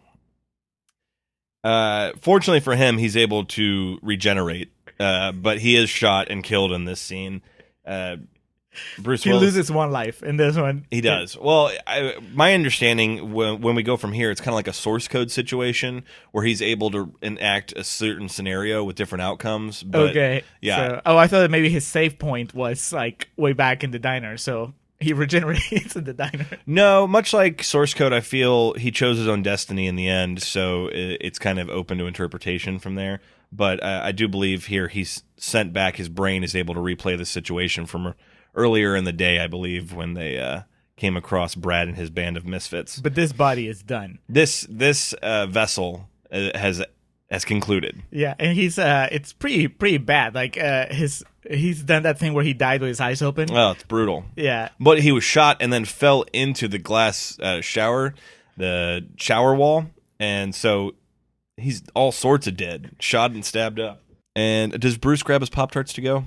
S1: Fortunately for him, he's able to regenerate. But he is shot and killed in this scene. Bruce Willis
S2: loses one life in this one.
S1: He does. Well, my understanding, when we go from here, it's kind of like a source code situation where he's able to enact a certain scenario with different outcomes. But,
S2: okay.
S1: Yeah.
S2: So, I thought that maybe his save point was like way back in the diner, so he regenerates in the diner.
S1: No, much like source code, I feel he chose his own destiny in the end, so it's kind of open to interpretation from there. But I do believe here he's sent back, his brain is able to replay the situation from earlier in the day, I believe, when they came across Brad and his band of misfits.
S2: But this body is done.
S1: This vessel has concluded.
S2: Yeah, and he's it's pretty bad. Like his He's done that thing where he died with his eyes open.
S1: Oh, it's brutal.
S2: Yeah.
S1: But he was shot and then fell into the glass shower, the shower wall. And so he's all sorts of dead, shot and stabbed up. And does Bruce grab his Pop-Tarts to go?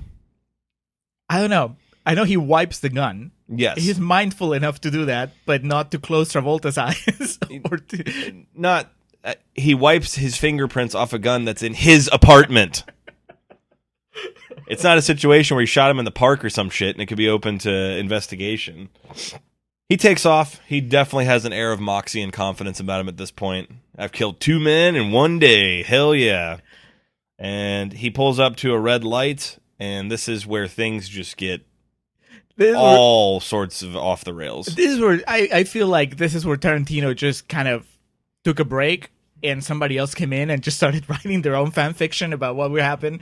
S2: I don't know. I know he wipes the gun.
S1: Yes.
S2: He's mindful enough to do that, but not to close Travolta's eyes.
S1: He wipes his fingerprints off a gun that's in his apartment. It's not a situation where he shot him in the park or some shit and it could be open to investigation. He takes off. He definitely has an air of moxie and confidence about him at this point. I've killed 2 men in 1 day. Hell yeah. And he pulls up to a red light, and this is where things just get all sorts of off the rails.
S2: This is where I feel like this is where Tarantino just kind of took a break and somebody else came in and just started writing their own fan fiction about what would happen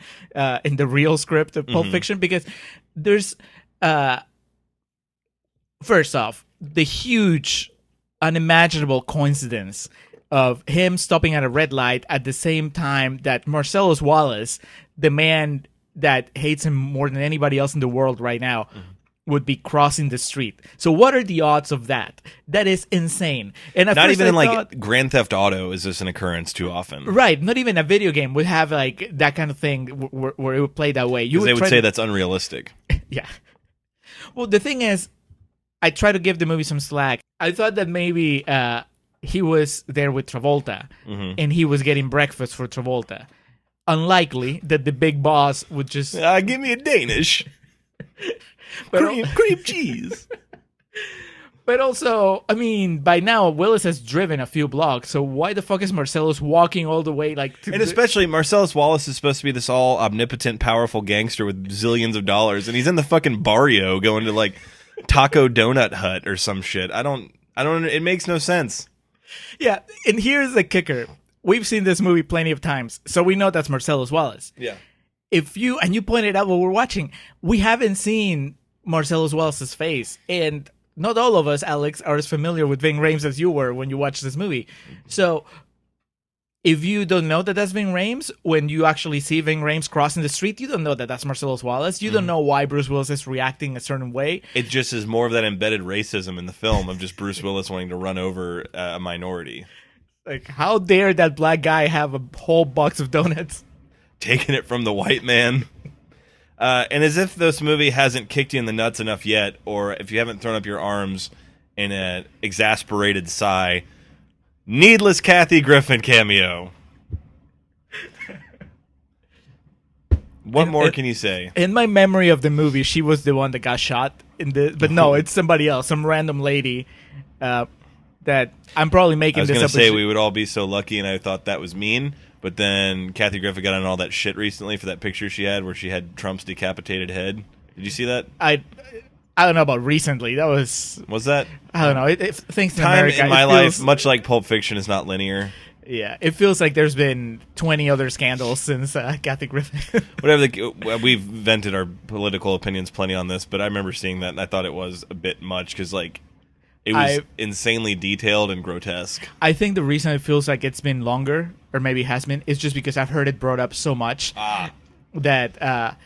S2: in the real script of Pulp Fiction, because there's first off, the huge unimaginable coincidence of him stopping at a red light at the same time that Marcellus Wallace, the man that hates him more than anybody else in the world right now, would be crossing the street. So what are the odds of that? That is insane. And
S1: not even in Grand Theft Auto is this an occurrence too often.
S2: Right. Not even a video game would have like that kind of thing where it would play that way.
S1: They would say that's unrealistic.
S2: Yeah. Well, the thing is, I try to give the movie some slack. I thought that maybe he was there with Travolta and he was getting breakfast for Travolta. Unlikely that the big boss would just...
S1: give me a Danish. Cream cheese.
S2: But also, I mean, by now, Willis has driven a few blocks, so why the fuck is Marcellus walking all the way, like...
S1: And especially, Marcellus Wallace is supposed to be this all omnipotent, powerful gangster with zillions of dollars, and he's in the fucking barrio going to, like, Taco Donut Hut or some shit. I don't, it makes no sense.
S2: Yeah, and here's the kicker. We've seen this movie plenty of times, so we know that's Marcellus Wallace.
S1: Yeah.
S2: And you pointed out while we're watching, we haven't seen Marcellus Wallace's face, and not all of us, Alex, are as familiar with Ving Rhames as you were when you watched this movie. So, if you don't know that that's Ving Rhames, when you actually see Ving Rhames crossing the street, you don't know that that's Marcellus Wallace. You don't know why Bruce Willis is reacting a certain way.
S1: It just is more of that embedded racism in the film of just Bruce Willis wanting to run over a minority.
S2: Like, how dare that black guy have a whole box of donuts?
S1: Taking it from the white man. And as if this movie hasn't kicked you in the nuts enough yet, or if you haven't thrown up your arms in an exasperated sigh, needless Kathy Griffin cameo. What more can you say?
S2: In my memory of the movie, she was the one that got shot. But no, it's somebody else, some random lady that I'm probably making this up.
S1: I was going to say we would all be so lucky, and I thought that was mean. But then Kathy Griffin got on all that shit recently for that picture she had where she had Trump's decapitated head. Did you see that?
S2: I don't know about recently. That was...
S1: Was that?
S2: I don't know. Things in
S1: Time
S2: America,
S1: in my life, much like Pulp Fiction, is not linear.
S2: Yeah, it feels like there's been 20 other scandals since Kathy Griffin.
S1: We've vented our political opinions plenty on this, but I remember seeing that and I thought it was a bit much because, like, it was insanely detailed and grotesque. I
S2: think the reason it feels like it's been longer, or maybe has been, is just because I've heard it brought up so much that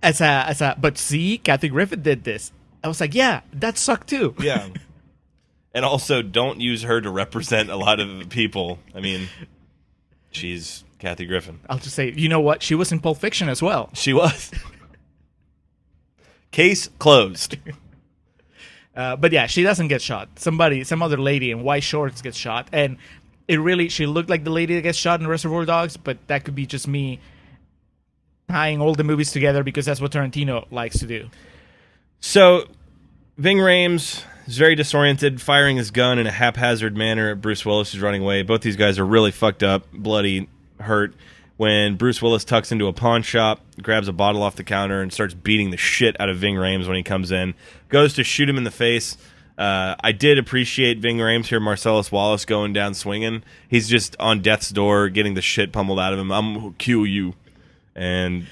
S2: but see, Kathy Griffin did this. I was like, yeah, that sucked too.
S1: Yeah. And also, don't use her to represent a lot of people. I mean, she's Kathy Griffin.
S2: I'll just say, you know what? She was in Pulp Fiction as well.
S1: She was. Case closed.
S2: But yeah, she doesn't get shot. Some other lady in white shorts gets shot. And she looked like the lady that gets shot in Reservoir Dogs, but that could be just me tying all the movies together because that's what Tarantino likes to do.
S1: So, Ving Rhames is very disoriented, firing his gun in a haphazard manner at Bruce Willis, who's running away. Both these guys are really fucked up, bloody, hurt. When Bruce Willis tucks into a pawn shop, grabs a bottle off the counter, and starts beating the shit out of Ving Rhames when he comes in. Goes to shoot him in the face. I did appreciate Ving Rhames here, Marcellus Wallace, going down swinging. He's just on death's door, getting the shit pummeled out of him. I'm going to kill you. And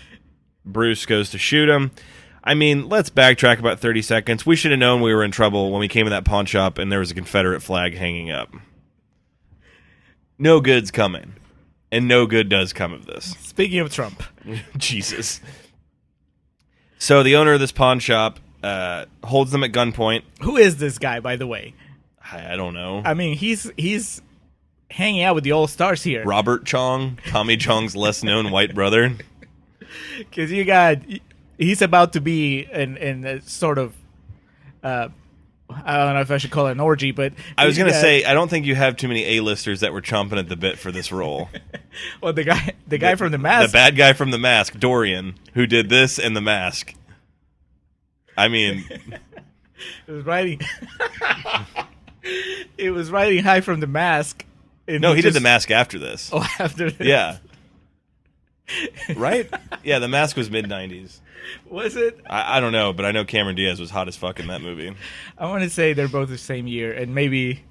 S1: Bruce goes to shoot him. I mean, let's backtrack about 30 seconds. We should have known we were in trouble when we came in that pawn shop and there was a Confederate flag hanging up. No good's coming. And no good does come of this.
S2: Speaking of Trump.
S1: Jesus. So the owner of this pawn shop holds them at gunpoint.
S2: Who is this guy, by the way?
S1: I don't know.
S2: I mean, he's hanging out with the all-stars here.
S1: Robert Chong, Tommy Chong's less-known white brother.
S2: Because he's about to be in a sort of, I don't know if I should call it an orgy, but...
S1: I was going to say, I don't think you have too many A-listers that were chomping at the bit for this role.
S2: Well, the guy from The Mask.
S1: The bad guy from The Mask, Dorian, who did this and The Mask. I mean...
S2: It was writing... It was writing high from The Mask.
S1: No, he did The Mask after this.
S2: Oh, after this?
S1: Yeah. Right? Yeah, The Mask was mid-90s.
S2: Was it?
S1: I don't know, but I know Cameron Diaz was hot as fuck in that movie.
S2: I want to say they're both the same year, and maybe,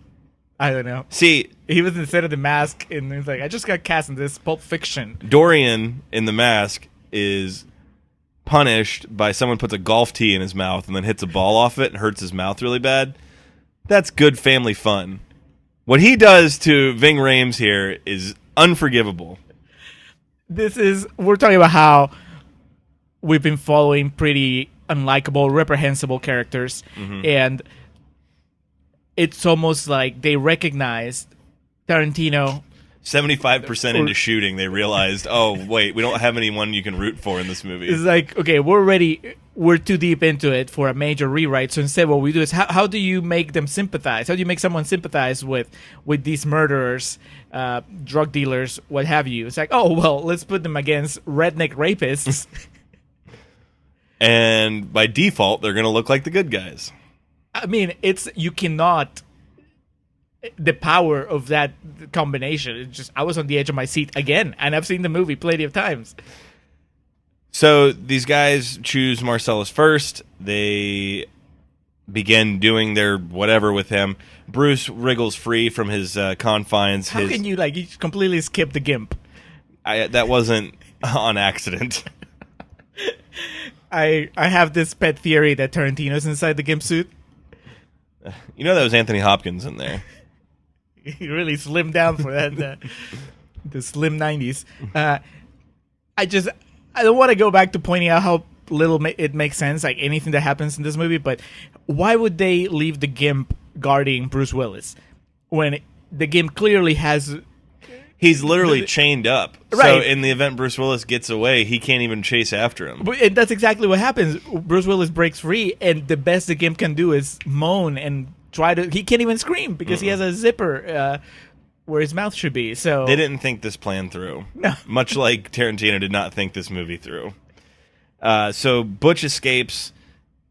S2: I don't know.
S1: See...
S2: He was instead of The Mask, and he's like, I just got cast in this Pulp Fiction.
S1: Dorian in The Mask is punished by someone puts a golf tee in his mouth and then hits a ball off it and hurts his mouth really bad. That's good family fun. What he does to Ving Rhames here is unforgivable.
S2: We're talking about how we've been following pretty unlikable, reprehensible characters, and it's almost like they recognized Tarantino.
S1: 75% into shooting, they realized, oh, wait, we don't have anyone you can root for in this movie.
S2: It's like, okay, we're too deep into it for a major rewrite, so instead what we do is, how do you make them sympathize? How do you make someone sympathize with these murderers, drug dealers, what have you? It's like, oh, well, let's put them against redneck rapists.
S1: And by default, they're going to look like the good guys.
S2: I mean, you cannot... The power of that combination. It's just, I was on the edge of my seat again, and I've seen the movie plenty of times.
S1: So these guys choose Marcellus first. They begin doing their whatever with him. Bruce wriggles free from his confines.
S2: How can you, you completely skip the gimp?
S1: That wasn't on accident.
S2: I have this pet theory that Tarantino's inside the gimp suit.
S1: You know that was Anthony Hopkins in there.
S2: He really slimmed down for that, the slim 90s. I don't want to go back to pointing out how little it makes sense, like anything that happens in this movie, but why would they leave the gimp guarding Bruce Willis when the gimp clearly has...
S1: He's literally chained up.
S2: Right.
S1: So in the event Bruce Willis gets away, he can't even chase after him.
S2: And that's exactly what happens. Bruce Willis breaks free, and the best the gimp can do is moan and try to... He can't even scream because he has a zipper where his mouth should be. So
S1: they didn't think this plan through.
S2: No.
S1: Much like Tarantino did not think this movie through. So Butch escapes.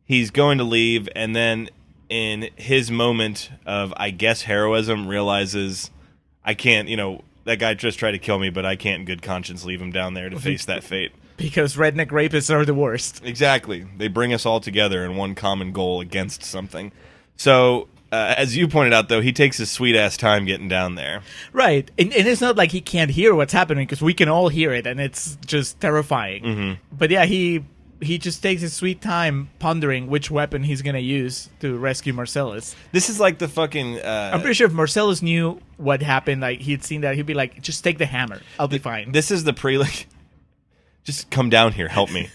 S1: He's going to leave, and then in his moment of, I guess, heroism, realizes, I can't, that guy just tried to kill me, but I can't in good conscience leave him down there to face that fate.
S2: Because redneck rapists are the worst.
S1: Exactly. They bring us all together in one common goal against something. So, as you pointed out, though, he takes his sweet-ass time getting down there.
S2: Right. And it's not like he can't hear what's happening, because we can all hear it, and it's just terrifying.
S1: Mm-hmm.
S2: But yeah, he just takes his sweet time pondering which weapon he's going to use to rescue Marcellus.
S1: This is like the fucking...
S2: I'm pretty sure if Marcellus knew what happened, like he'd seen that, he'd be like, just take the hammer. I'll be fine.
S1: This is the prelude. Just come down here. Help me.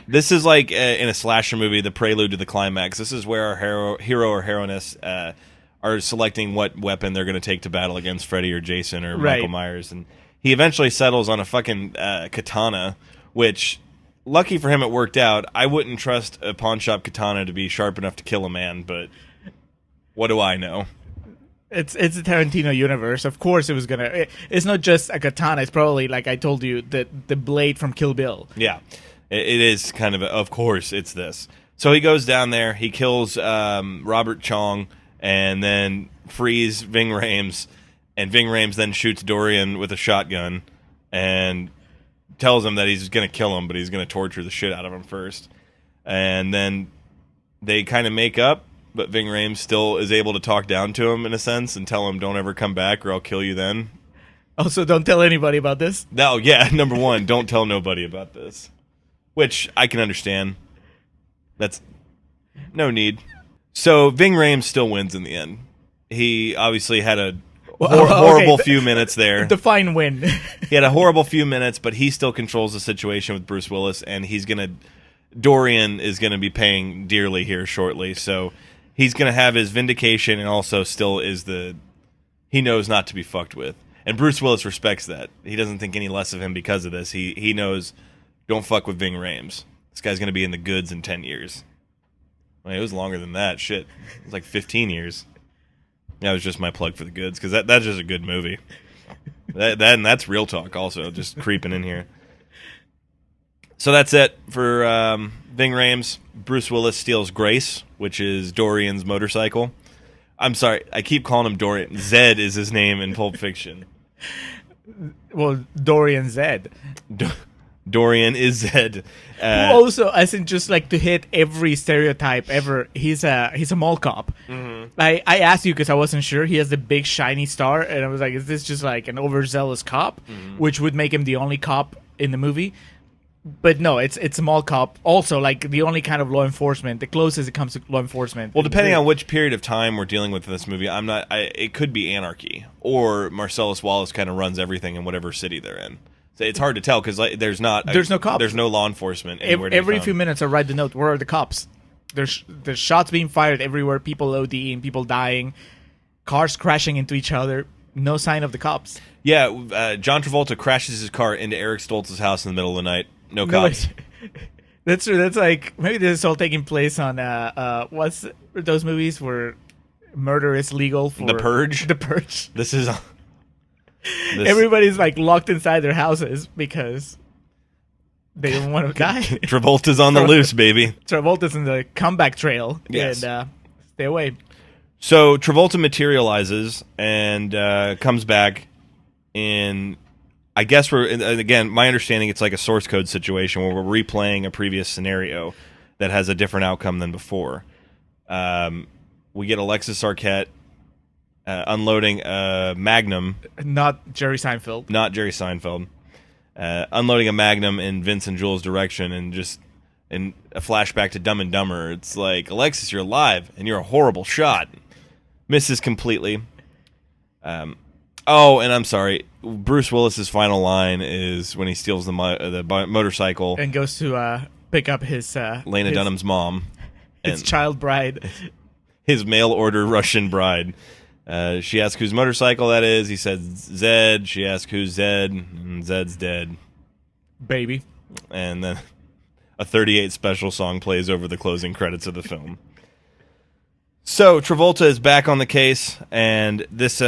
S1: This is like in a slasher movie, the prelude to the climax. This is where our hero or heroiness are selecting what weapon they're going to take to battle against Freddy or Jason or Michael Myers. And he eventually settles on a fucking katana, which, lucky for him, it worked out. I wouldn't trust a pawn shop katana to be sharp enough to kill a man, but what do I know?
S2: It's a Tarantino universe. Of course it was going to... It's not just a katana. It's probably, like I told you, the blade from Kill Bill.
S1: Yeah. It is kind of course, it's this. So he goes down there, he kills Robert Chong, and then frees Ving Rhames, and Ving Rhames then shoots Dorian with a shotgun, and tells him that he's going to kill him, but he's going to torture the shit out of him first. And then they kind of make up, but Ving Rhames still is able to talk down to him, in a sense, and tell him, don't ever come back, or I'll kill you then.
S2: Also, don't tell anybody about this?
S1: No, yeah, number one, don't tell nobody about this. Which I can understand. That's no need. So Ving Rhames still wins in the end. He obviously had a horrible few minutes there.
S2: Define win.
S1: He had a horrible few minutes, but he still controls the situation with Bruce Willis, and Dorian is gonna be paying dearly here shortly. So he's gonna have his vindication, and also still he knows not to be fucked with. And Bruce Willis respects that. He doesn't think any less of him because of this. He knows, don't fuck with Ving Rhames. This guy's gonna be in the goods in 10 years. Well, it was longer than that. Shit, it was like 15 years. That was just my plug for the goods, because that's just a good movie. And that's real talk also, just creeping in here. So that's it for Ving Rhames. Bruce Willis steals Grace, which is Dorian's motorcycle. I'm sorry, I keep calling him Dorian. Zed is his name in Pulp Fiction.
S2: Well, Dorian Zed.
S1: Dorian is Zed.
S2: Also, as in just like to hit every stereotype ever, he's a mall cop. Mm-hmm. I asked you because I wasn't sure. He has the big shiny star, and I was like, is this just like an overzealous cop, which would make him the only cop in the movie? But no, it's a mall cop. Also, like the only kind of law enforcement, the closest it comes to law enforcement.
S1: Well, depending on which period of time we're dealing with in this movie, it could be anarchy, or Marcellus Wallace kind of runs everything in whatever city they're in. So it's hard to tell because there's no cops. There's no law enforcement.
S2: Every few minutes, I write the note. Where are the cops? There's shots being fired everywhere. People ODing, people dying, cars crashing into each other. No sign of the cops.
S1: Yeah, John Travolta crashes his car into Eric Stoltz's house in the middle of the night. No cops.
S2: That's true. That's like maybe this is all taking place on what's those movies where murder is legal for
S1: The Purge.
S2: The Purge.
S1: This is.
S2: Everybody's like locked inside their houses because they don't want to die.
S1: Travolta's on the loose, baby.
S2: Travolta's in the comeback trail.
S1: Yes.
S2: And stay away.
S1: So Travolta materializes and comes back in. I guess again, my understanding, it's like a source code situation where we're replaying a previous scenario that has a different outcome than before. We get Alexis Arquette unloading a Magnum.
S2: Not Jerry Seinfeld.
S1: Unloading a Magnum in Vince and Jules' direction, and just in a flashback to Dumb and Dumber. It's like, Alexis, you're alive, and you're a horrible shot. Misses completely. Oh, and I'm sorry. Bruce Willis's final line is when he steals the motorcycle
S2: and goes to pick up his
S1: Lena Dunham's mom,
S2: his child bride,
S1: his mail order Russian bride. She asks whose motorcycle that is. He says Zed. She asks who's Zed, and Zed's dead,
S2: baby.
S1: And then a 38 special song plays over the closing credits of the film. So Travolta is back on the case, and this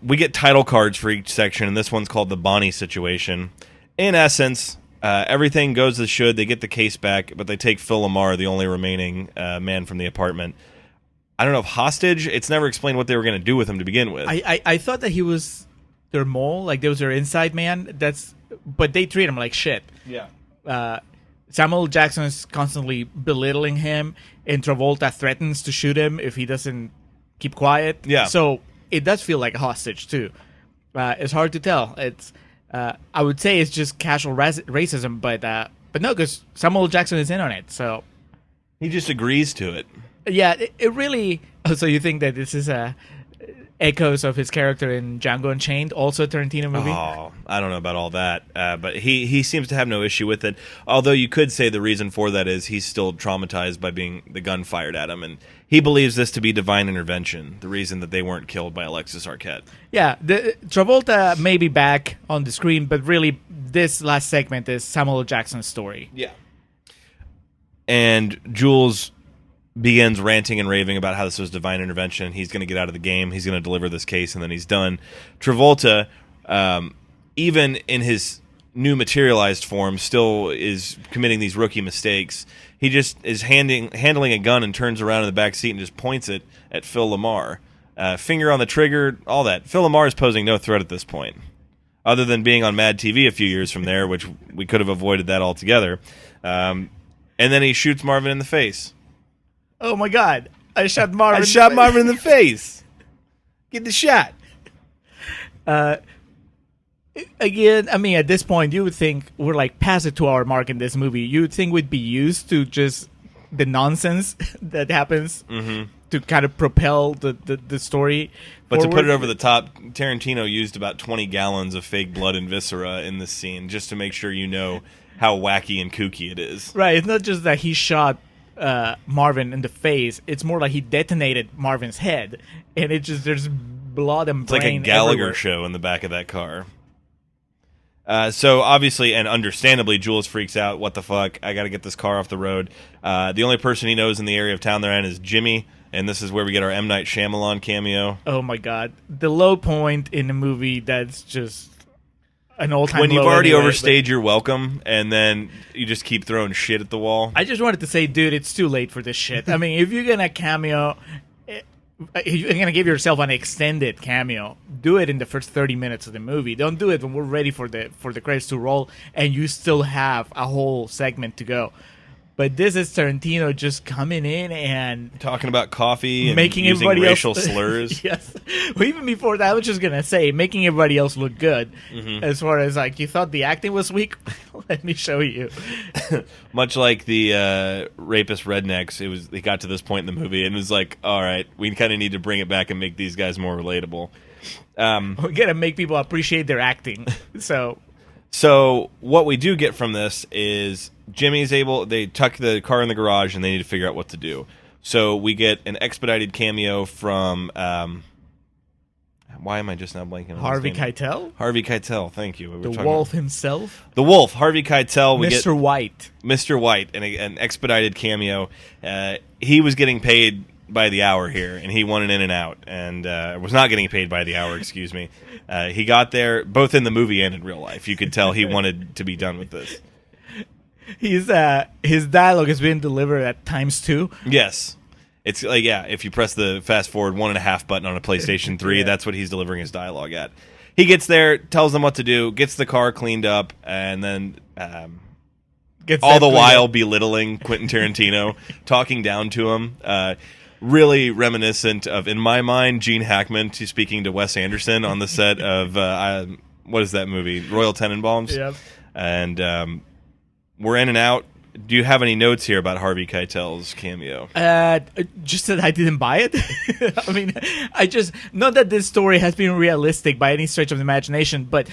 S1: we get title cards for each section, and this one's called the Bonnie situation. In essence, everything goes as should. They get the case back, but they take Phil Lamar, the only remaining man from the apartment. I don't know if hostage. It's never explained what they were going to do with him to begin with.
S2: I thought that he was their mole, like there was their inside man. But they treat him like shit.
S1: Yeah.
S2: Samuel Jackson is constantly belittling him, and Travolta threatens to shoot him if he doesn't keep quiet.
S1: Yeah.
S2: So it does feel like a hostage too. It's hard to tell. It's I would say it's just casual racism, but no, because Samuel Jackson is in on it. So
S1: he just agrees to it.
S2: Yeah, it really. So you think that this is echoes of his character in Django Unchained, also a Tarantino movie?
S1: Oh, I don't know about all that, but he seems to have no issue with it. Although you could say the reason for that is he's still traumatized by being the gun fired at him, and he believes this to be divine intervention, the reason that they weren't killed by Alexis Arquette.
S2: Yeah, Travolta may be back on the screen, but really this last segment is Samuel Jackson's story.
S1: Yeah. And Jules begins ranting and raving about how this was divine intervention. He's going to get out of the game. He's going to deliver this case, and then he's done. Travolta, even in his new materialized form, still is committing these rookie mistakes. He just is handling a gun and turns around in the back seat and just points it at Phil Lamar. Finger on the trigger, all that. Phil Lamar is posing no threat at this point, other than being on Mad TV a few years from there, which we could have avoided that altogether. And then he shoots Marvin in the face.
S2: Oh my God! I shot Marvin.
S1: Marvin in the face. Get the shot.
S2: Again, I mean, at this point, you would think we're like past the 2-hour mark in this movie. You would think we'd be used to just the nonsense that happens to kind of propel the story.
S1: But
S2: forward.
S1: to put it over the top, Tarantino used about 20 gallons of fake blood and viscera in this scene just to make sure you know how wacky and kooky it is.
S2: Right, it's not just that he shot Marvin in the face. It's more like he detonated Marvin's head, and it just there's blood and
S1: It's like a
S2: brain
S1: Gallagher
S2: everywhere.
S1: show in the back of that car. So obviously and understandably, Jules freaks out. What the fuck? I got to get this car off the road. The only person he knows in the area of town they're in is Jimmy, and this is where we get our M. Night Shyamalan cameo.
S2: Oh my god, the low point in the movie. That's just an all-time
S1: When you've
S2: low
S1: already
S2: anyway,
S1: overstayed your welcome, and then you just keep throwing shit at the wall.
S2: I just wanted to say, dude, it's too late for this shit. I mean, if you're gonna cameo, if you're gonna give yourself an extended cameo, do it in the first 30 minutes of the movie. Don't do it when we're ready for the credits to roll and you still have a whole segment to go. But this is Tarantino just coming in and
S1: Talking about coffee and
S2: making
S1: using
S2: everybody
S1: racial
S2: else,
S1: slurs.
S2: Yes. Well, even before that, I was just gonna say, making everybody else look good. As far as like, you thought the acting was weak, let me show you.
S1: Much like the rapist rednecks, it got to this point in the movie and it was like, all right, we kind of need to bring it back and make these guys more relatable.
S2: We gotta make people appreciate their acting.
S1: So what we do get from this is they tuck the car in the garage and they need to figure out what to do. So we get an expedited cameo from, why am I just now blanking on
S2: Harvey
S1: his name?
S2: Keitel?
S1: Harvey Keitel, thank you.
S2: The wolf himself?
S1: The wolf, Harvey Keitel.
S2: Mr. White.
S1: Mr. White, an expedited cameo. He was getting paid by the hour here, and he wanted in and out, and was not getting paid by the hour, excuse me. He got there, both in the movie and in real life. You could tell he wanted to be done with this.
S2: His dialogue is being delivered at ×2.
S1: Yes. It's like, yeah, if you press the fast forward 1.5 button on a PlayStation 3,
S2: Yeah.
S1: that's what he's delivering his dialogue at. He gets there, tells them what to do, gets the car cleaned up, and then
S2: Gets
S1: all
S2: that
S1: the
S2: cleaned
S1: while
S2: up.
S1: belittling Quentin Tarantino, talking down to him. Really reminiscent of, in my mind, Gene Hackman speaking to Wes Anderson on the set of, what is that movie? Royal Tenenbaums.
S2: Yep.
S1: And we're in and out. Do you have any notes here about Harvey Keitel's cameo?
S2: Just that I didn't buy it. I mean, not that this story has been realistic by any stretch of the imagination, but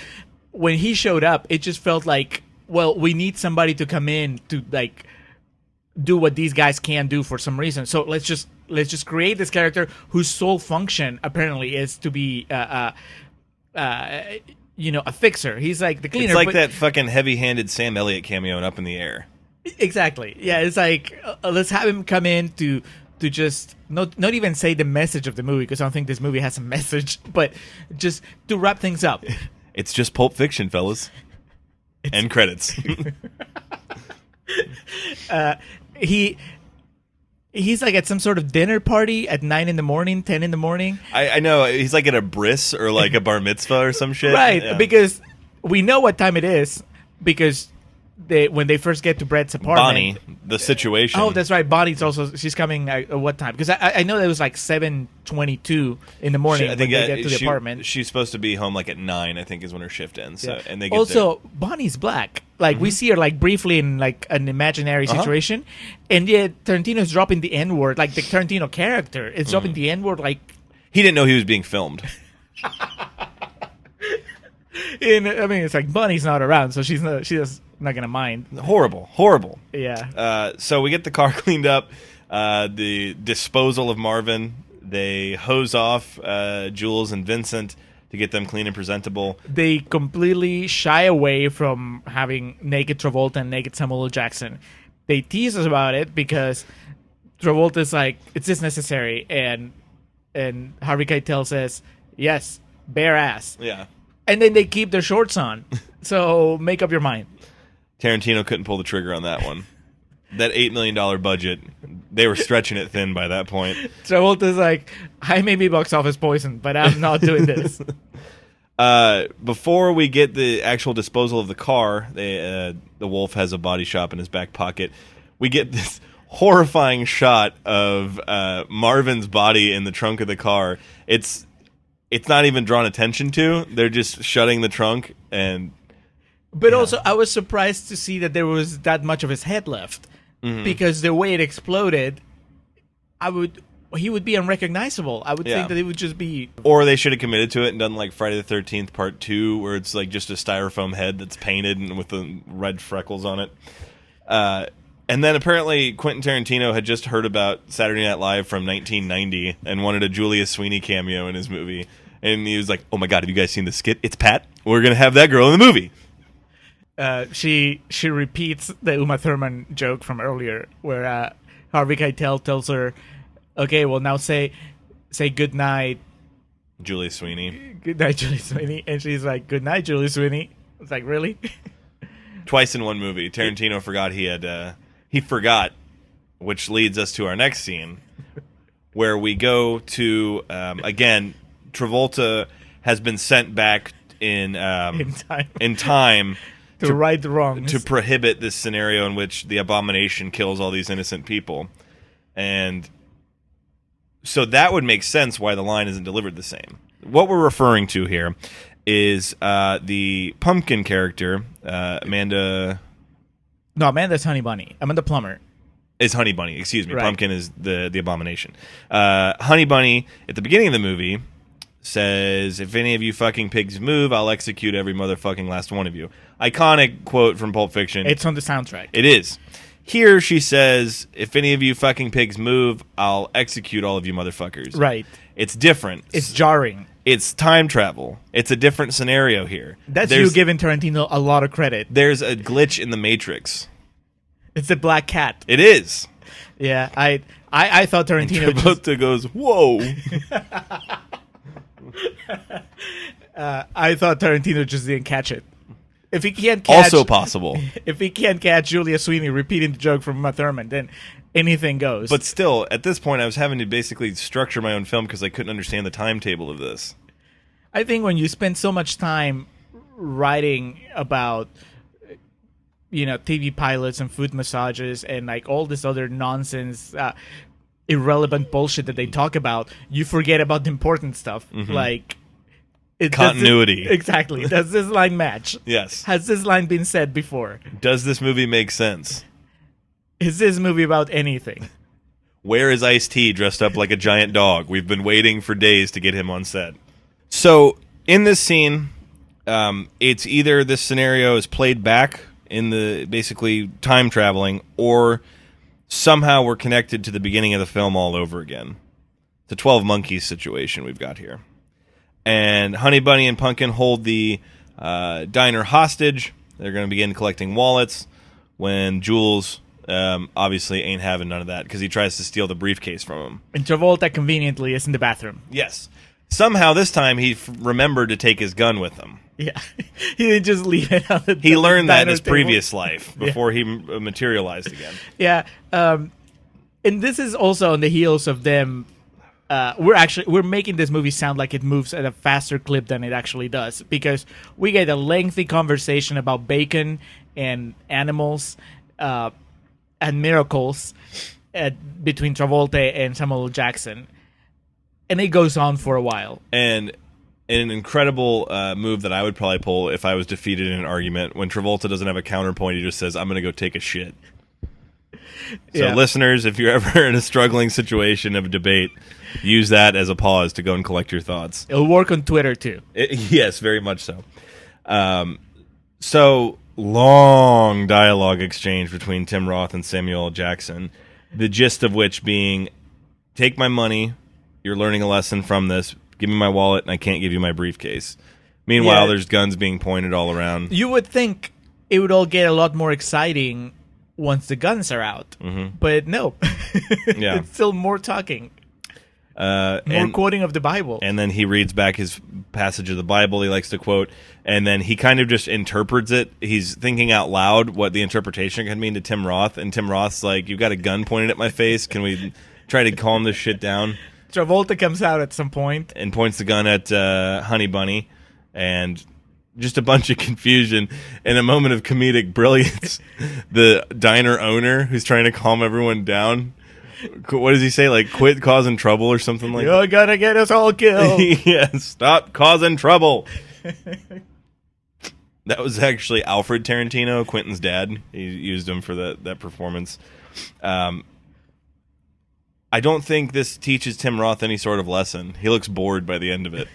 S2: when he showed up, it just felt like, well, we need somebody to come in to like do what these guys can't do for some reason. So let's just create this character whose sole function apparently is to be a fixer. He's like the cleaner.
S1: It's like that fucking heavy-handed Sam Elliott cameo in Up in the Air.
S2: Exactly. Yeah, it's like let's have him come in to just not even say the message of the movie, because I don't think this movie has a message, but just to wrap things up.
S1: It's just Pulp Fiction, fellas. End credits.
S2: He's like at some sort of dinner party at 9 a.m, 10 a.m.
S1: I know. He's like at a bris or like a bar mitzvah or some shit.
S2: Right,
S1: Yeah.
S2: because we know what time it is, because when they first get to Brett's apartment.
S1: Bonnie, the situation.
S2: Oh, that's right. Bonnie's also, she's coming at what time? Because I know that it was like 7:22 in the morning when they get to the apartment.
S1: She's supposed to be home like at 9, I think, is when her shift ends. So, and they get
S2: also, Bonnie's black. Like, we see her like briefly in like an imaginary situation, and yet Tarantino's dropping the N-word. Like, the Tarantino character is dropping the N-word like...
S1: He didn't know he was being filmed.
S2: It's like Bonnie's not around, so she's not gonna mind.
S1: Horrible.
S2: Yeah.
S1: So we get the car cleaned up. The disposal of Marvin. They hose off Jules and Vincent to get them clean and presentable.
S2: They completely shy away from having naked Travolta and naked Samuel L. Jackson. They tease us about it because Travolta's like, "Is this necessary?" and Harvey Keitel says, "Yes, bare ass."
S1: Yeah.
S2: And then they keep their shorts on. So make up your mind.
S1: Tarantino couldn't pull the trigger on that one. That $8 million budget, they were stretching it thin by that point.
S2: Travolta's like, "I may be box office poison, but I'm not doing this."
S1: Before we get the actual disposal of the car, the wolf has a body shop in his back pocket. We get this horrifying shot of Marvin's body in the trunk of the car. It's not even drawn attention to. They're just shutting the trunk and...
S2: But also, I was surprised to see that there was that much of his head left. because the way it exploded, he would be unrecognizable. I would think that it would just be...
S1: Or they should have committed to it and done like Friday the 13th Part 2, where it's like just a styrofoam head that's painted and with the red freckles on it. And then apparently Quentin Tarantino had just heard about Saturday Night Live from 1990 and wanted a Julia Sweeney cameo in his movie. And he was like, oh my God, have you guys seen the skit? It's Pat. We're going to have that girl in the movie.
S2: She repeats the Uma Thurman joke from earlier, where Harvey Keitel tells her, okay, well now say good night,
S1: Julia Sweeney.
S2: Good night, Julia Sweeney. And she's like, good night, Julia Sweeney. It's like, really?
S1: Twice in one movie. Tarantino forgot he forgot, which leads us to our next scene, where we go to, again, Travolta has been sent back in time
S2: to right the wrongs,
S1: to prohibit this scenario in which the abomination kills all these innocent people. And so that would make sense why the line isn't delivered the same. What we're referring to here is the pumpkin character, Amanda...
S2: No, Amanda's Honey Bunny. Amanda Plummer
S1: is Honey Bunny. Excuse me.
S2: Right.
S1: Pumpkin is the abomination. Honey Bunny, at the beginning of the movie, says, if any of you fucking pigs move, I'll execute every motherfucking last one of you. Iconic quote from Pulp Fiction.
S2: It's on the soundtrack.
S1: It is. Here she says, if any of you fucking pigs move, I'll execute all of you motherfuckers.
S2: Right.
S1: It's different.
S2: It's jarring.
S1: It's time travel. It's a different scenario here.
S2: That's you giving Tarantino a lot of credit.
S1: There's a glitch in the Matrix.
S2: It's the black cat.
S1: It is.
S2: Yeah, I thought Tarantino
S1: Travolta goes, whoa.
S2: I thought Tarantino just didn't catch it. If he can't catch,
S1: also possible.
S2: If he can't catch Julia Sweeney repeating the joke from Uma Thurman, then anything goes.
S1: But still, at this point, I was having to basically structure my own film because I couldn't understand the timetable of this.
S2: I think when you spend so much time writing about, TV pilots and food massages and like all this other nonsense, irrelevant bullshit that they talk about, you forget about the important stuff, like
S1: continuity.
S2: Exactly. Does this line match?
S1: Yes.
S2: Has this line been said before?
S1: Does this movie make sense?
S2: Is this movie about anything?
S1: Where is Ice-T dressed up like a giant dog? We've been waiting for days to get him on set. So, in this scene, it's either this scenario is played back in the basically time traveling, or somehow we're connected to the beginning of the film all over again. It's a 12 Monkeys situation we've got here. And Honey Bunny and Pumpkin hold the diner hostage. They're going to begin collecting wallets when Jules obviously ain't having none of that because he tries to steal the briefcase from him.
S2: And Travolta conveniently is in the bathroom.
S1: Yes. Somehow this time he remembered to take his gun with him.
S2: Yeah. He didn't just leave it on the
S1: He learned that in his
S2: table.
S1: previous life before he materialized again.
S2: Yeah. And this is also on the heels of them... we're making this movie sound like it moves at a faster clip than it actually does, because we get a lengthy conversation about bacon and animals and miracles between Travolta and Samuel L. Jackson, and it goes on for a while.
S1: And an incredible move that I would probably pull if I was defeated in an argument, when Travolta doesn't have a counterpoint, he just says, I'm going to go take a shit. So listeners, if you're ever in a struggling situation of a debate, use that as a pause to go and collect your thoughts.
S2: It'll work on Twitter too.
S1: Yes, very much so. So long dialogue exchange between Tim Roth and Samuel L. Jackson, the gist of which being, take my money, you're learning a lesson from this, give me my wallet, and I can't give you my briefcase. Meanwhile, there's guns being pointed all around.
S2: You would think it would all get a lot more exciting once the guns are out. But no.
S1: Yeah.
S2: It's still more talking. More quoting of the Bible.
S1: And then he reads back his passage of the Bible he likes to quote, and then he kind of just interprets it. He's thinking out loud what the interpretation can mean to Tim Roth, and Tim Roth's like, you've got a gun pointed at my face. Can we try to calm this shit down?
S2: Travolta comes out at some point
S1: and points the gun at Honey Bunny, and just a bunch of confusion. In a moment of comedic brilliance, the diner owner, who's trying to calm everyone down, what does he say? Like, quit causing trouble or something like that?
S2: You're gonna get us all killed.
S1: Yeah, stop causing trouble. That was actually Alfred Tarantino, Quentin's dad. He used him for that performance. I don't think this teaches Tim Roth any sort of lesson. He looks bored by the end of it.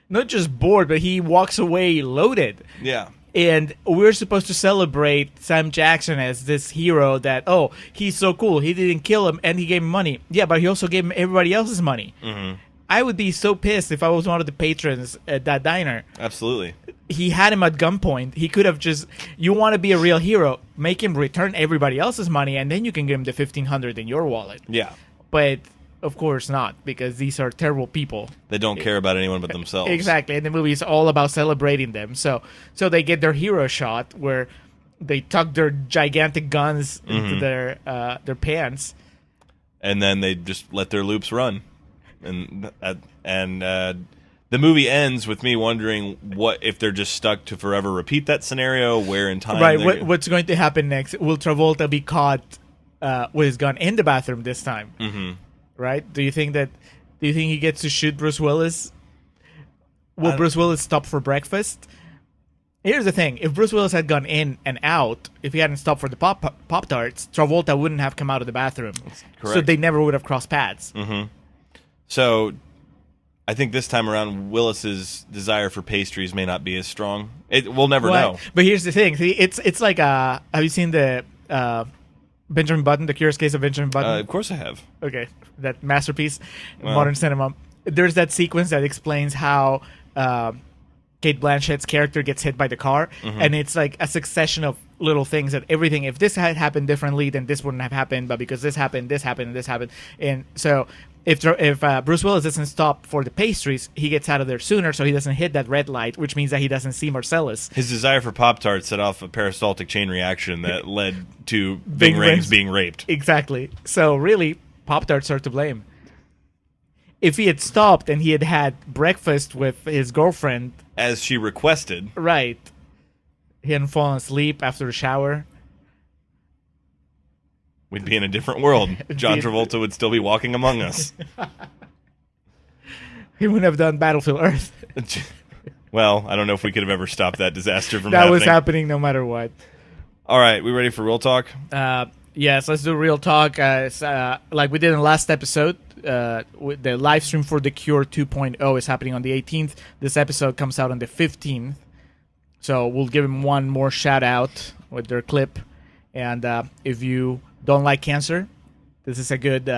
S2: Not just bored, but he walks away loaded.
S1: Yeah.
S2: And we're supposed to celebrate Sam Jackson as this hero that, oh, he's so cool. He didn't kill him, and he gave him money. Yeah, but he also gave him everybody else's money. Mm-hmm. I would be so pissed if I was one of the patrons at that diner.
S1: Absolutely.
S2: He had him at gunpoint. He could have just, you want to be a real hero, make him return everybody else's money, and then you can give him the $1,500 in your wallet.
S1: Yeah.
S2: But of course not, because these are terrible people.
S1: They don't care about anyone but themselves.
S2: Exactly, and the movie is all about celebrating them. So they get their hero shot where they tuck their gigantic guns into their pants,
S1: and then they just let their loops run, and the movie ends with me wondering what if they're just stuck to forever repeat that scenario. Where in time,
S2: right? What's going to happen next? Will Travolta be caught with his gun in the bathroom this time? Mm-hmm. Right? Do you think he gets to shoot Bruce Willis? Will Bruce Willis stop for breakfast? Here's the thing. If Bruce Willis had gone in and out, if he hadn't stopped for the Pop-Tarts, Travolta wouldn't have come out of the bathroom. That's correct. So they never would have crossed paths. Mm-hmm.
S1: So I think this time around, Willis's desire for pastries may not be as strong. We'll never know.
S2: But here's the thing. See, it's like, have you seen the Benjamin Button, The Curious Case of Benjamin Button?
S1: Of course I have.
S2: Okay, that masterpiece in modern cinema. There's that sequence that explains how Kate Blanchett's character gets hit by the car, and it's like a succession of little things that everything, if this had happened differently, then this wouldn't have happened, but because this happened, and this happened. And so if Bruce Willis doesn't stop for the pastries, he gets out of there sooner, so he doesn't hit that red light, which means that he doesn't see Marcellus.
S1: His desire for Pop-Tarts set off a peristaltic chain reaction that led to Ving Rhames being raped.
S2: Exactly. So really, Pop-Tarts are to blame. If he had stopped and he had had breakfast with his girlfriend,
S1: as she requested,
S2: right, he hadn't fallen asleep after the shower,
S1: we'd be in a different world. John Travolta would still be walking among us.
S2: He wouldn't have done Battlefield Earth.
S1: Well, I don't know if we could have ever stopped that disaster from happening.
S2: That was happening no matter what.
S1: All right, we ready for real talk?
S2: Yes, let's do real talk. Like we did in the last episode, with the live stream for The Cure 2.0 is happening on the 18th. This episode comes out on the 15th. So we'll give them one more shout out with their clip. And if you don't like cancer, this is a good...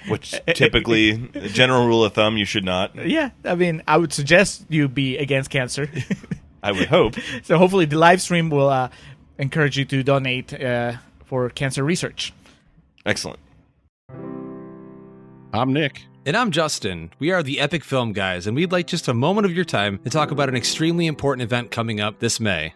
S1: Which typically, general rule of thumb, you should not.
S2: Yeah, I mean, I would suggest you be against cancer.
S1: I would hope.
S2: So hopefully the live stream will encourage you to donate for cancer research.
S1: Excellent.
S3: I'm Nick.
S4: And I'm Justin. We are the Epic Film Guys, and we'd like just a moment of your time to talk about an extremely important event coming up this May.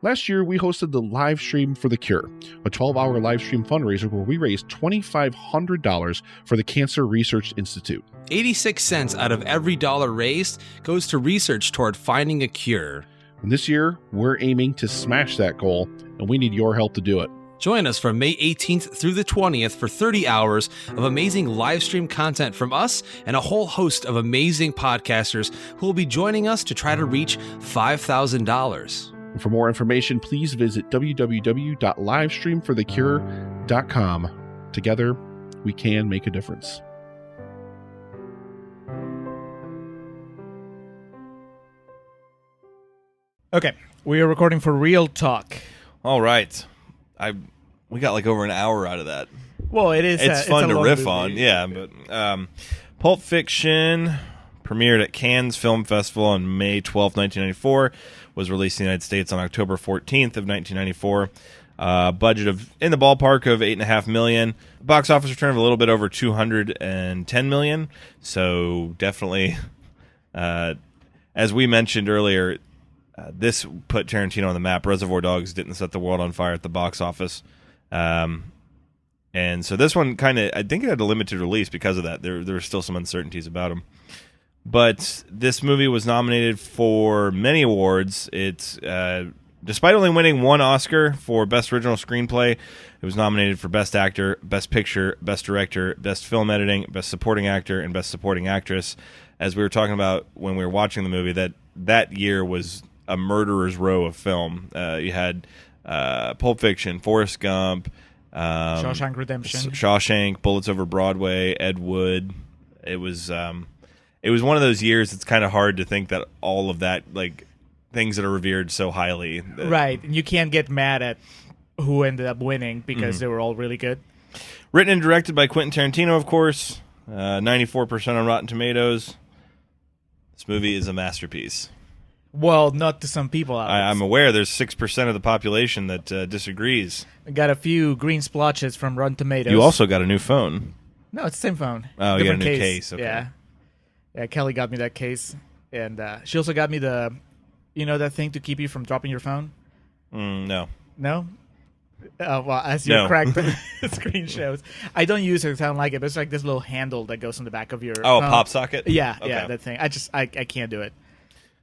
S3: Last year, we hosted the live stream for The Cure, a 12-hour live stream fundraiser where we raised $2,500 for the Cancer Research Institute.
S4: 86 cents out of every dollar raised goes to research toward finding a cure.
S3: And this year, we're aiming to smash that goal, and we need your help to do it.
S4: Join us from May 18th through the 20th for 30 hours of amazing live stream content from us and a whole host of amazing podcasters who will be joining us to try to reach $5,000.
S3: For more information, please visit www.livestreamforthecure.com. Together, we can make a difference.
S2: Okay, we are recording for Real Talk.
S1: All right. We got like over an hour out of that.
S2: Well, it is.
S1: It's fun to riff
S2: movie.
S1: on, yeah. But Pulp Fiction premiered at Cannes Film Festival on May 12, 1994. Was released in the United States on October 14th of 1994. Budget of in the ballpark of $8.5 million. Box office return of a little bit over $210 million. So definitely, as we mentioned earlier, this put Tarantino on the map. Reservoir Dogs didn't set the world on fire at the box office. And so this one kind of, I think it had a limited release because of that. There were still some uncertainties about them. But this movie was nominated for many awards. It's despite only winning one Oscar for Best Original Screenplay, it was nominated for Best Actor, Best Picture, Best Director, Best Film Editing, Best Supporting Actor, and Best Supporting Actress. As we were talking about when we were watching the movie, that year was a murderer's row of film. You had Pulp Fiction, Forrest Gump,
S2: Shawshank Redemption.
S1: Shawshank, Bullets Over Broadway, Ed Wood. It was one of those years. It's kind of hard to think that all of that, like things that are revered so highly,
S2: right? And you can't get mad at who ended up winning because they were all really good.
S1: Written and directed by Quentin Tarantino, of course. 94% on Rotten Tomatoes. This movie is a masterpiece.
S2: Well, not to some people out there.
S1: I'm aware there's 6% of the population that disagrees.
S2: I got a few green splotches from Rotten Tomatoes.
S1: You also got a new phone.
S2: No, it's the same phone.
S1: Oh, you got a new case. Okay.
S2: Yeah, Kelly got me that case. And she also got me that thing to keep you from dropping your phone?
S1: No.
S2: No? Well, as you crack the screen shows. I don't use it because I don't like it, but it's like this little handle that goes on the back of your phone.
S1: A pop socket?
S2: Yeah,
S1: okay.
S2: Yeah, that thing. I can't do it.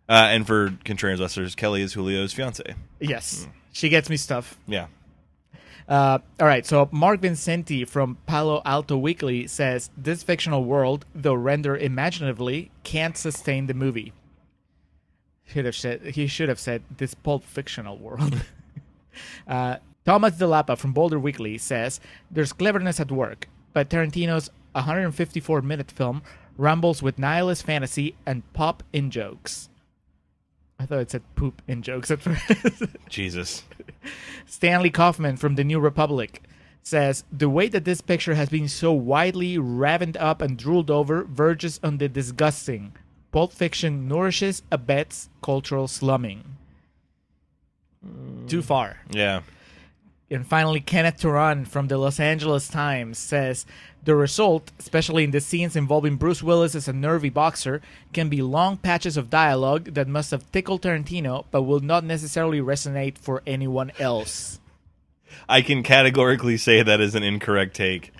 S1: And for Contrarians listeners, Kelly is Julio's fiance.
S2: Yes. She gets me stuff.
S1: Yeah.
S2: All right, so Mark Vincenti from Palo Alto Weekly says, this fictional world, though rendered imaginatively, can't sustain the movie. He should have said, this Pulp Fictional world. Thomas DeLapa from Boulder Weekly says, there's cleverness at work, but Tarantino's 154-minute film rumbles with nihilist fantasy and pop in-jokes. I thought it said poop in-jokes at first.
S1: Jesus.
S2: Stanley Kaufman from The New Republic says, the way that this picture has been so widely ravened up and drooled over verges on the disgusting. Pulp Fiction nourishes, abets cultural slumming. Too far.
S1: Yeah.
S2: And finally, Kenneth Turan from the Los Angeles Times says, the result, especially in the scenes involving Bruce Willis as a nervy boxer, can be long patches of dialogue that must have tickled Tarantino, but will not necessarily resonate for anyone else.
S1: I can categorically say that is an incorrect take.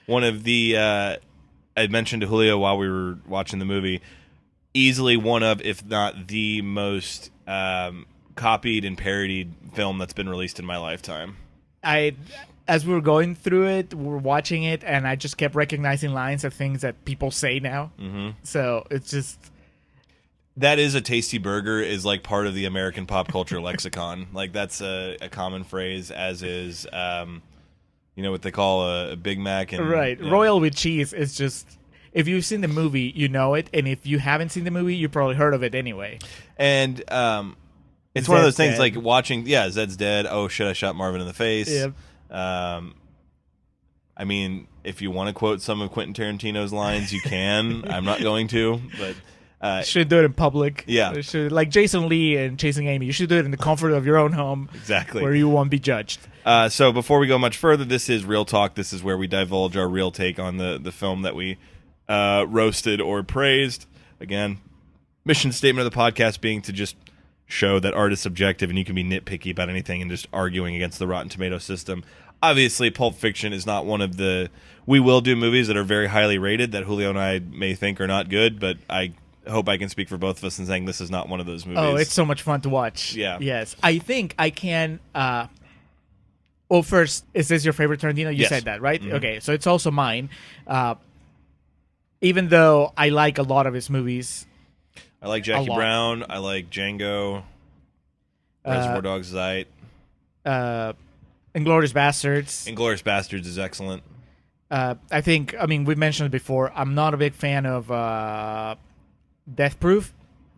S1: One of the, I mentioned to Julio while we were watching the movie, easily one of, if not the most copied and parodied film that's been released in my lifetime.
S2: As we were going through it, we were watching it, and I just kept recognizing lines of things that people say now. Mm-hmm. So it's just...
S1: That is a tasty burger is like part of the American pop culture lexicon. Like that's a common phrase, as is, what they call a Big Mac. And,
S2: right.
S1: Yeah.
S2: Royal with cheese is just... If you've seen the movie, you know it, and if you haven't seen the movie, you probably heard of it anyway.
S1: And... it's one of those things like watching, Zed's dead. Oh, shit, I shot Marvin in the face.
S2: Yep.
S1: I mean, if you want to quote some of Quentin Tarantino's lines, you can. I'm not going to, but...
S2: should do it in public.
S1: Yeah.
S2: Like Jason Lee and Chasing Amy, you should do it in the comfort of your own home.
S1: Exactly.
S2: Where you won't be judged.
S1: So before we go much further, this is Real Talk. This is where we divulge our real take on the film that we roasted or praised. Again, mission statement of the podcast being to just show that art is subjective and you can be nitpicky about anything and just arguing against the Rotten Tomato system. Obviously, Pulp Fiction is not one of the... We will do movies that are very highly rated that Julio and I may think are not good, but I hope I can speak for both of us in saying this is not one of those movies.
S2: Oh, it's so much fun to watch.
S1: Yeah.
S2: Yes. I think I can... well, first, is this your favorite Tarantino? You said that, right? Mm-hmm. Okay, so it's also mine. Even though I like a lot of his movies...
S1: I like Jackie Brown. I like Django. Reservoir Dogs Zeit.
S2: Inglourious Bastards.
S1: Inglourious Bastards is excellent.
S2: We've mentioned it before. I'm not a big fan of Death Proof.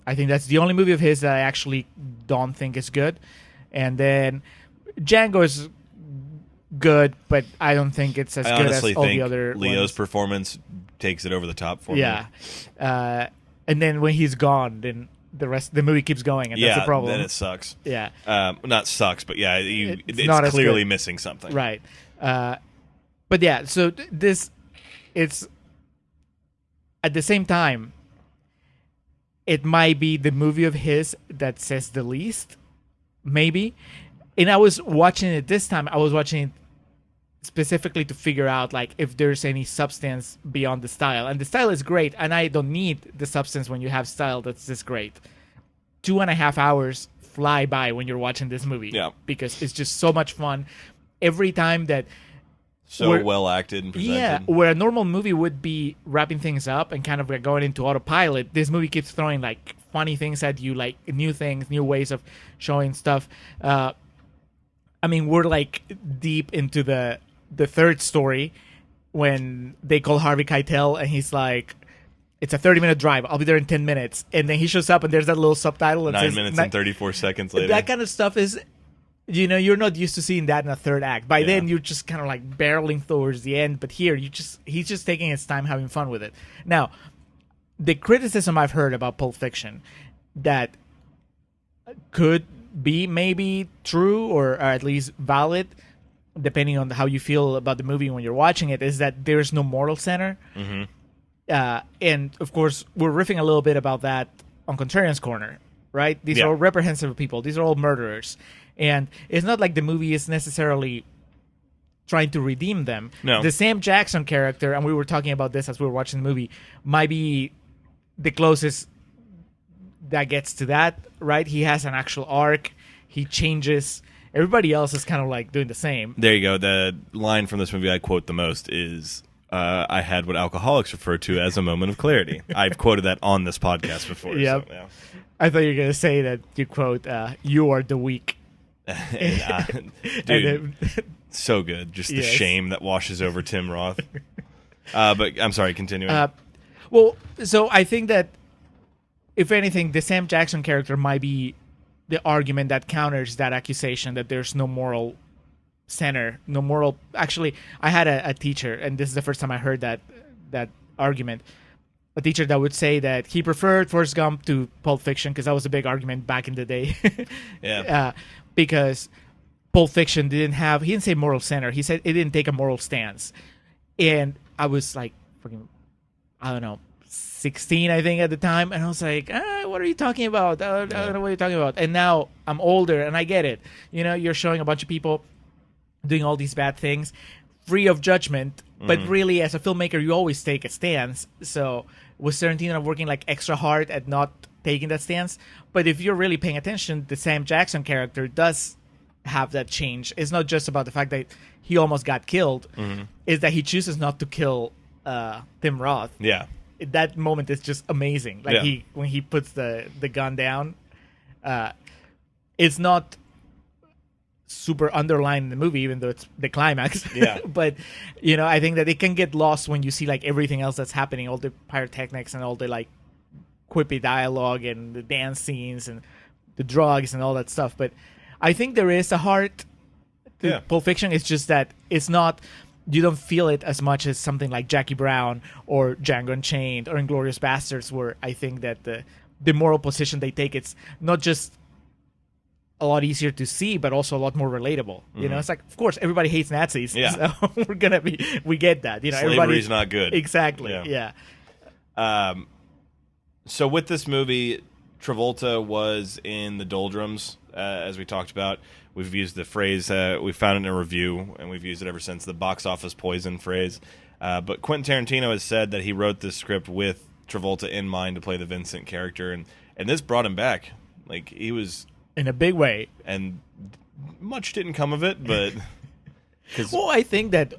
S2: I think that's the only movie of his that I actually don't think is good. And then Django is good, but I don't think it's as good as all the other
S1: Leo's
S2: ones.
S1: Performance takes it over the top for me.
S2: Yeah. And then when he's gone, then the movie keeps going, and that's the problem.
S1: Then it sucks.
S2: Yeah.
S1: Not sucks, but yeah,
S2: it's
S1: clearly missing something.
S2: Right. But yeah, so it's at the same time, it might be the movie of his that says the least, maybe. And I was watching it this time. I was watching it specifically to figure out like if there's any substance beyond the style. And the style is great, and I don't need the substance when you have style that's this great. 2.5 hours fly by when you're watching this movie.
S1: Yeah.
S2: Because it's just so much fun. Every time that...
S1: So well acted and presented.
S2: Yeah, where a normal movie would be wrapping things up and kind of like going into autopilot, this movie keeps throwing like funny things at you, like new things, new ways of showing stuff. We're like deep into the the third story when they call Harvey Keitel and he's like, it's a 30-minute drive. I'll be there in 10 minutes. And then he shows up and there's that little subtitle that
S1: 9
S2: says...
S1: minutes and 34 seconds later.
S2: That kind of stuff is, you're not used to seeing that in a third act. By then, you're just kind of like barreling towards the end. But here, he's just taking his time, having fun with it. Now, the criticism I've heard about Pulp Fiction that could be maybe true or at least valid, depending on how you feel about the movie when you're watching it, is that there's no moral center.
S1: Mm-hmm.
S2: And, of course, we're riffing a little bit about that on Contrarians Corner, right? These are all reprehensible people. These are all murderers. And it's not like the movie is necessarily trying to redeem them.
S1: No.
S2: The Sam Jackson character, and we were talking about this as we were watching the movie, might be the closest that gets to that, right? He has an actual arc. He changes. Everybody else is kind of like doing the same.
S1: There you go. The line from this movie I quote the most is... I had what alcoholics refer to as a moment of clarity. I've quoted that on this podcast before.
S2: Yep.
S1: So, yeah.
S2: I thought you were going to say that you quote, "You are the weak."
S1: Dude, so good. Just the shame that washes over Tim Roth. But I'm sorry, continuing.
S2: Well, so I think that, if anything, the Sam Jackson character might be the argument that counters that accusation that there's no moral center, no moral. Actually, I had a teacher, and this is the first time I heard that argument. A teacher that would say that he preferred Forrest Gump to Pulp Fiction because that was a big argument back in the day.
S1: Yeah.
S2: Because Pulp Fiction he didn't say moral center. He said it didn't take a moral stance. And I was like, I don't know, 16, I think, at the time. And I was like, what are you talking about? I don't know what you're talking about. And now I'm older and I get it. You're showing a bunch of people doing all these bad things free of judgment, but really as a filmmaker you always take a stance. So was Tarantino working like extra hard at not taking that stance? But if you're really paying attention, the Sam Jackson character does have that change. It's not just about the fact that he almost got killed, is that he chooses not to kill Tim Roth.
S1: Yeah,
S2: that moment is just amazing. Like when he puts the gun down, it's not super underlined in the movie, even though it's the climax.
S1: Yeah.
S2: But I think that it can get lost when you see like everything else that's happening, all the pyrotechnics and all the like quippy dialogue and the dance scenes and the drugs and all that stuff. But I think there is a heart to Pulp Fiction. It's just that it's not, you don't feel it as much as something like Jackie Brown or Django Unchained or Inglourious Basterds, where I think that the moral position they take, it's not just a lot easier to see, but also a lot more relatable. It's like, of course, everybody hates Nazis.
S1: Yeah.
S2: So we get that.
S1: Slavery's not good.
S2: Exactly. Yeah.
S1: So with this movie, Travolta was in the doldrums, as we talked about. We've used the phrase, we found it in a review, and we've used it ever since, the box office poison phrase. But Quentin Tarantino has said that he wrote this script with Travolta in mind to play the Vincent character, and this brought him back. Like, he was...
S2: in a big way.
S1: And much didn't come of it, but...
S2: Well, I think that...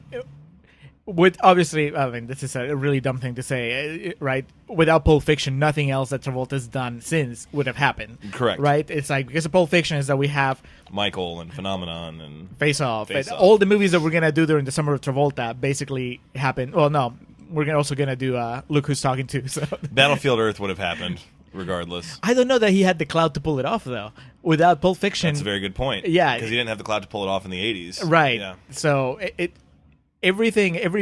S2: obviously, I mean, this is a really dumb thing to say, right? Without Pulp Fiction, nothing else that Travolta's done since would have happened.
S1: Correct.
S2: Right? It's like, because of Pulp Fiction is that we have...
S1: Michael and Phenomenon and...
S2: Face Off. All the movies that we're going to do during the summer of Travolta basically happened. Well, no, we're also going to do Look Who's Talking To. So.
S1: Battlefield Earth would have happened, regardless.
S2: I don't know that he had the clout to pull it off, though. Without Pulp Fiction...
S1: That's a very good point.
S2: Yeah.
S1: Because he didn't have the clout to pull it off in the 80s.
S2: Right.
S1: Yeah.
S2: So every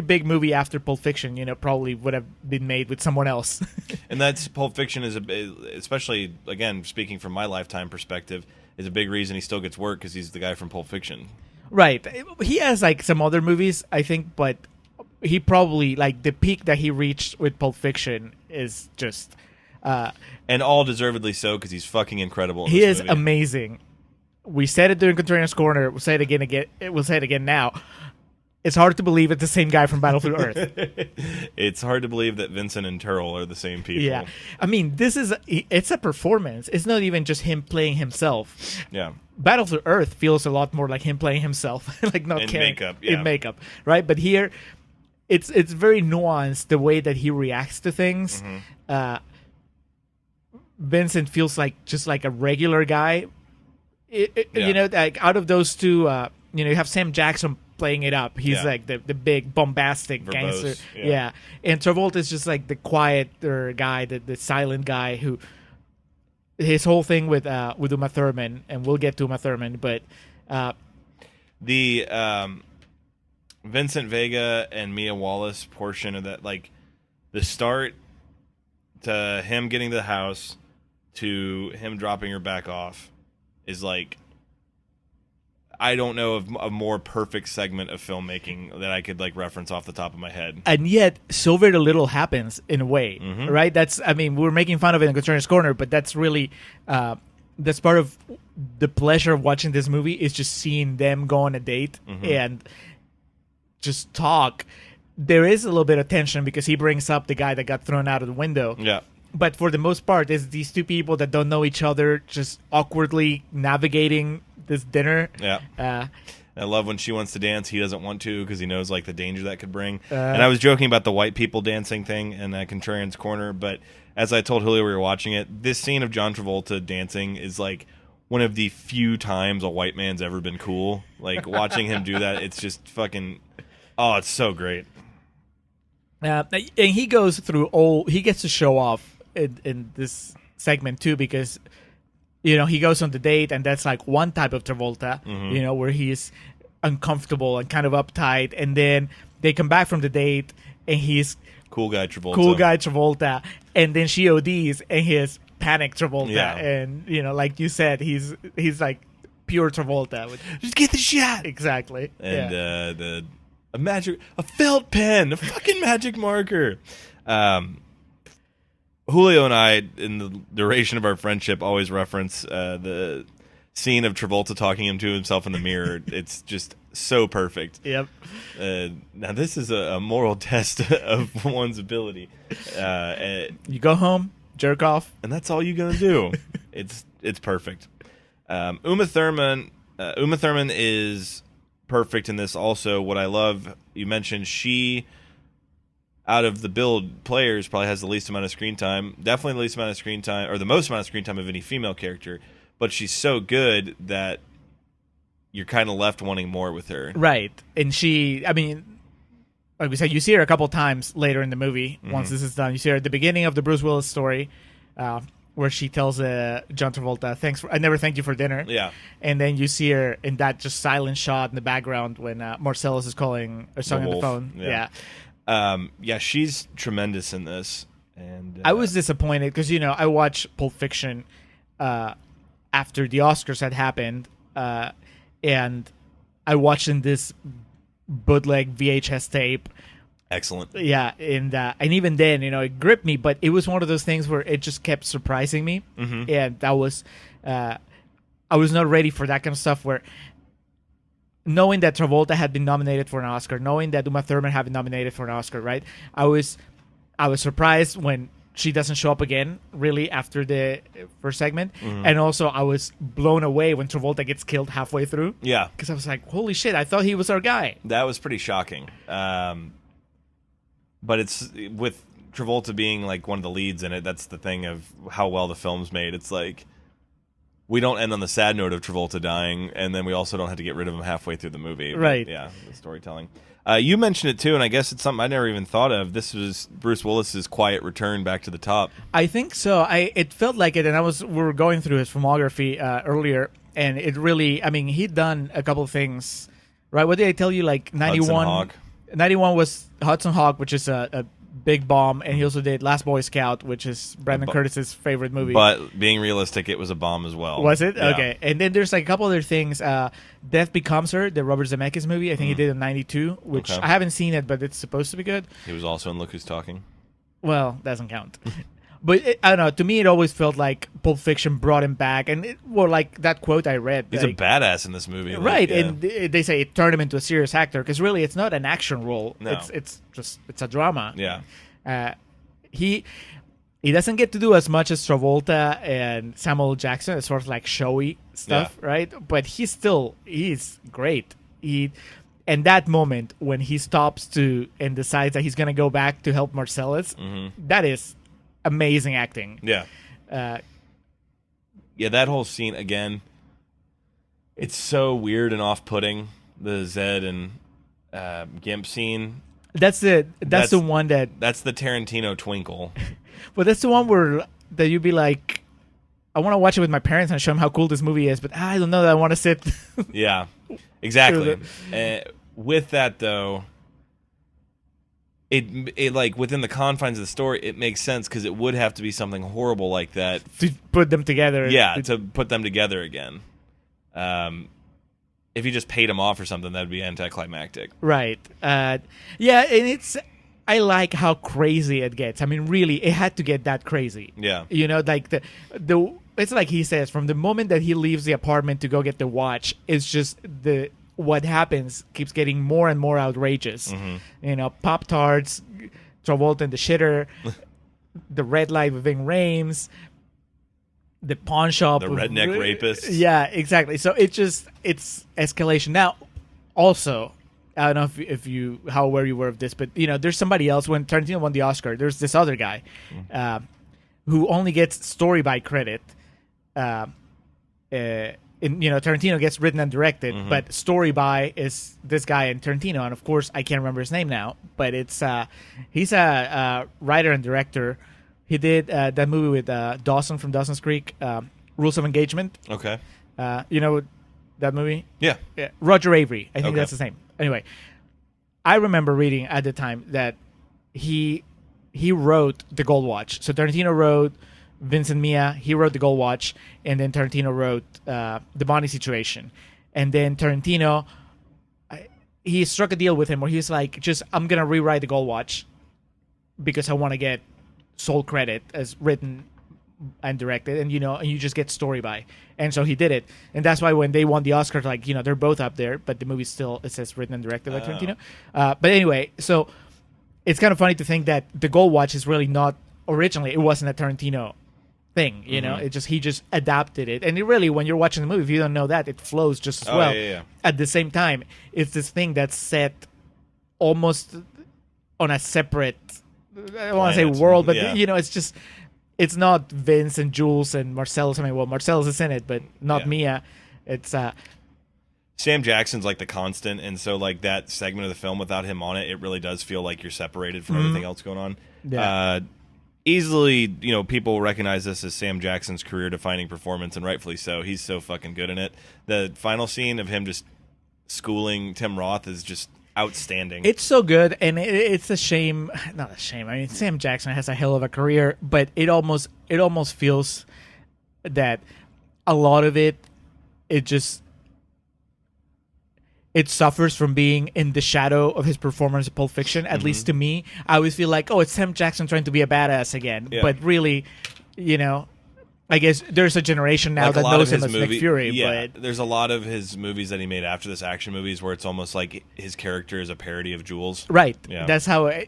S2: big movie after Pulp Fiction, probably would have been made with someone else.
S1: And that's Pulp Fiction is especially, again, speaking from my lifetime perspective, is a big reason he still gets work because he's the guy from Pulp Fiction. Right.
S2: He has like some other movies, I think, but he probably like the peak that he reached with Pulp Fiction is just
S1: and all deservedly so because he's fucking incredible.
S2: He is amazing. We said it during Contrarians Corner. We'll say it again. We'll say it again now. It's hard to believe it's the same guy from Battlefield Earth.
S1: It's hard to believe that Vincent and Turl are the same people.
S2: Yeah. I mean, it's a performance. It's not even just him playing himself.
S1: Yeah.
S2: Battlefield Earth feels a lot more like him playing himself. Like not
S1: in
S2: caring.
S1: Makeup. Yeah.
S2: In makeup. Right? But here, it's very nuanced, the way that he reacts to things. Mm-hmm. Vincent feels like just like a regular guy. Like out of those two, you have Sam Jackson playing it up. He's
S1: Yeah.
S2: like the big bombastic
S1: Verbose,
S2: gangster.
S1: yeah.
S2: Yeah. And Travolta is just like the quieter guy, the silent guy who his whole thing with Uma Thurman, and we'll get to Uma Thurman, but
S1: The Vincent Vega and Mia Wallace portion of that, like the start to him getting to the house to him dropping her back off, is like, I don't know of a more perfect segment of filmmaking that I could like reference off the top of my head.
S2: and yet so very little happens in a way, right? We're making fun of it in Contrarians Corner, but that's really that's part of the pleasure of watching this movie, is just seeing them go on a date and just talk. There is a little bit of tension because he brings up the guy that got thrown out of the window.
S1: Yeah.
S2: But for the most part, it's these two people that don't know each other just awkwardly navigating this dinner.
S1: Yeah.
S2: Uh,
S1: I love when she wants to dance, he doesn't want to because he knows like the danger that could bring. And I was joking about the white people dancing thing in Contrarians Corner, but as I told Julio we were watching it, this scene of John Travolta dancing is like one of the few times a white man's ever been cool. Like watching him do that, it's just fucking, oh, it's so great.
S2: and he goes through he gets to show off in this segment too, because he goes on the date, and that's like one type of Travolta, where he's uncomfortable and kind of uptight, and then they come back from the date and he's
S1: Cool guy Travolta,
S2: and then she ODs and he's panic Travolta,
S1: Yeah.
S2: and like you said, he's like pure Travolta.
S1: Just get the shot.
S2: Exactly.
S1: And a felt pen, a fucking magic marker. Julio and I, in the duration of our friendship, always reference the scene of Travolta talking him to himself in the mirror. It's just so perfect.
S2: Yep.
S1: Now, this is a moral test of one's ability.
S2: You go home, jerk off.
S1: And that's all you're going to do. It's perfect. Uma Thurman is perfect in this also. What I love, you mentioned she, out of the build players, probably has the least amount of screen time. Definitely the least amount of screen time, or the most amount of screen time of any female character. But she's so good that you're kind of left wanting more with her.
S2: Right. And she, like we said, you see her a couple times later in the movie. Once this is done, you see her at the beginning of the Bruce Willis story, where she tells John Travolta, I never thanked you for dinner.
S1: Yeah.
S2: And then you see her in that just silent shot in the background when Marcellus is calling or song on the phone.
S1: Yeah. She's tremendous in this. And
S2: I was disappointed because, I watched Pulp Fiction after the Oscars had happened, and I watched in this bootleg VHS tape.
S1: Excellent.
S2: Yeah, and even then, it gripped me, but it was one of those things where it just kept surprising me, and that was, I was not ready for that kind of stuff. Where knowing that Travolta had been nominated for an Oscar, knowing that Uma Thurman had been nominated for an Oscar, right? I was surprised when she doesn't show up again, really, after the first segment, and also I was blown away when Travolta gets killed halfway through.
S1: Yeah,
S2: because I was like, "Holy shit! I thought he was our guy."
S1: That was pretty shocking. But it's with Travolta being like one of the leads in it. That's the thing of how well the film's made. It's like we don't end on the sad note of Travolta dying, and then we also don't have to get rid of him halfway through the movie.
S2: Right.
S1: But, yeah, the storytelling. You mentioned it too, and I guess it's something I never even thought of. This was Bruce Willis's quiet return back to the top.
S2: I think so. It felt like it, and we were going through his filmography earlier, and it really, he'd done a couple of things, right? What did I tell you? Like 91.
S1: Hudson Hawk.
S2: 91 was Hudson Hawk, which is a big bomb, and he also did Last Boy Scout, which is Brandon Curtis's favorite movie.
S1: But being realistic, it was a bomb as well.
S2: Was it?
S1: Yeah.
S2: Okay. And then there's like a couple other things. Death Becomes Her, the Robert Zemeckis movie. I think he did in 92, which
S1: Okay.
S2: I haven't seen it, but it's supposed to be good.
S1: He was also in Look Who's Talking.
S2: Well, doesn't count. But I don't know. To me, it always felt like Pulp Fiction brought him back, and like that quote I read.
S1: He's
S2: like,
S1: a badass in this movie. Like,
S2: right?
S1: yeah.
S2: And they say it turned him into a serious actor because really, it's not an action role.
S1: No.
S2: It's a drama.
S1: Yeah.
S2: He doesn't get to do as much as Travolta and Samuel Jackson as far as like showy stuff, right? But he's great. And that moment when he stops and decides that he's going to go back to help Marcellus, that is amazing acting.
S1: Yeah. That whole scene, again, it's so weird and off-putting, the Zed and GIMP scene.
S2: That's the one that.
S1: That's the Tarantino twinkle.
S2: But that's the one where that you'd be like, I want to watch it with my parents and show them how cool this movie is, but I don't know that I want to sit.
S1: Yeah, exactly. With that though, it like within the confines of the story, it makes sense because it would have to be something horrible like that
S2: to put them together.
S1: Yeah, to put them together again. If you just paid them off or something, that'd be anticlimactic.
S2: Right. Yeah, and I like how crazy it gets. I mean, really, it had to get that crazy.
S1: Yeah.
S2: You know, like the it's like he says, from the moment that he leaves the apartment to go get the watch, it's just what happens keeps getting more and more outrageous.
S1: Mm-hmm.
S2: You know, Pop-Tarts, Travolta and the shitter, the red light with Ving Rhames, the pawn shop,
S1: the redneck rapist.
S2: Yeah, exactly. So it's escalation. Now, also, I don't know if you how aware you were of this, but you know, there's somebody else. When Tarantino won the Oscar, there's this other guy who only gets story by credit. Tarantino gets written and directed, but story by is this guy and Tarantino, and of course I can't remember his name now, but it's he's a writer and director. He did that movie with Dawson from Dawson's Creek, Rules of Engagement.
S1: Okay.
S2: You know that movie?
S1: Yeah.
S2: Roger Avery. I think
S1: Okay.
S2: that's his name. Anyway, I remember reading at the time that he wrote The Gold Watch. So Tarantino wrote Vincent Mia, he wrote The Gold Watch, and then Tarantino wrote The Bonnie Situation. And then Tarantino, he struck a deal with him where he's like, I'm going to rewrite The Gold Watch because I want to get sole credit as written and directed, and you just get story by. And so he did it. And that's why when they won the Oscar, like, they're both up there, but the movie still, it says written and directed by Tarantino. But anyway, so it's kind of funny to think that The Gold Watch is really not, originally, it wasn't a Tarantino thing, he just adapted it. And it really, when you're watching the movie, if you don't know that, it flows just as well.
S1: Yeah.
S2: At the same time, it's this thing that's set almost on a separate, I don't want to say world, but it's not Vince and Jules and Marcellus. I mean, well, Marcellus is in it, but not Mia. It's
S1: Sam Jackson's like the constant, and so like that segment of the film without him on it, it really does feel like you're separated from everything else going on.
S2: Yeah.
S1: Easily, people recognize this as Sam Jackson's career-defining performance, and rightfully so. He's so fucking good in it. The final scene of him just schooling Tim Roth is just outstanding.
S2: It's so good, and it's a shame. Not a shame. I mean, Sam Jackson has a hell of a career, but it almost feels that a lot of it suffers from being in the shadow of his performance in Pulp Fiction. At least to me, I always feel like, it's Sam Jackson trying to be a badass again. Yeah. But really, I guess there's a generation now that knows him as Nick Fury.
S1: Yeah,
S2: but
S1: there's a lot of his movies that he made after this, action movies, where it's almost like his character is a parody of Jules.
S2: Right.
S1: Yeah.
S2: That's how. I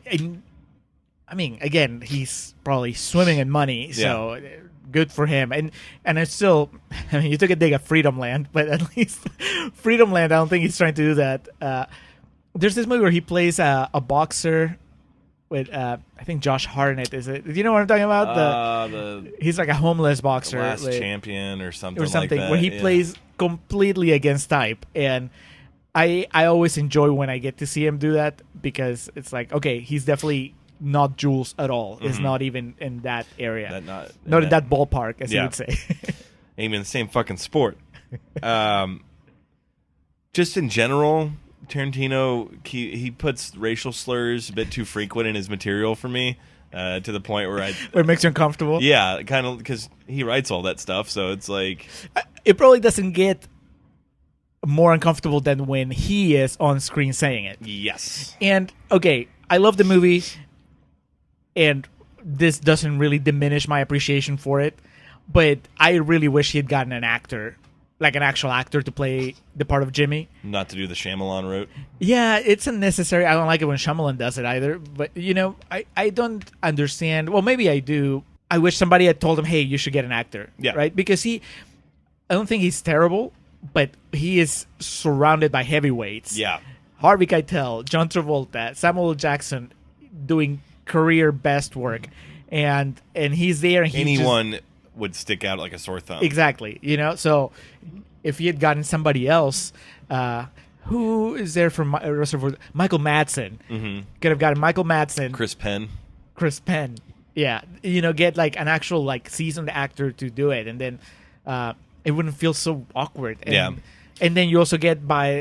S2: mean, again, he's probably swimming in money, so good for him. And it's still, I mean, you took a dig at Freedom Land, but at least Freedom Land, I don't think he's trying to do that. There's this movie where he plays a boxer with, I think Josh Hartnett is it. Do you know what I'm talking about? He's like a homeless boxer.
S1: The Last Champion or something
S2: like that.
S1: Where
S2: he plays completely against type. And I always enjoy when I get to see him do that, because it's like, okay, he's definitely not Jules at all. It's not even in that area. Not in that ballpark, as you would say.
S1: Even the same fucking sport. Just in general, Tarantino, he puts racial slurs a bit too frequent in his material for me, to the point where
S2: it makes you uncomfortable?
S1: Yeah, kind of, because he writes all that stuff, so it's like...
S2: It probably doesn't get more uncomfortable than when he is on screen saying it.
S1: Yes.
S2: And, okay, I love the movie, and this doesn't really diminish my appreciation for it, but I really wish he had gotten an actor, like an actual actor, to play the part of Jimmy.
S1: Not to do the Shyamalan route.
S2: Yeah, it's unnecessary. I don't like it when Shyamalan does it either, but, I don't understand. Well, maybe I do. I wish somebody had told him, hey, you should get an actor.
S1: Yeah.
S2: Right? Because I don't think he's terrible, but he is surrounded by heavyweights.
S1: Yeah.
S2: Harvey Keitel, John Travolta, Samuel L. Jackson doing career best work, and he's there, and
S1: anyone would stick out like a sore thumb.
S2: Exactly. So if he had gotten somebody else, Who is there from Reservoir? Michael Madsen. Could have gotten Michael Madsen.
S1: Chris Penn.
S2: Yeah, get like an actual like seasoned actor to do it, and then it wouldn't feel so awkward. And then you also get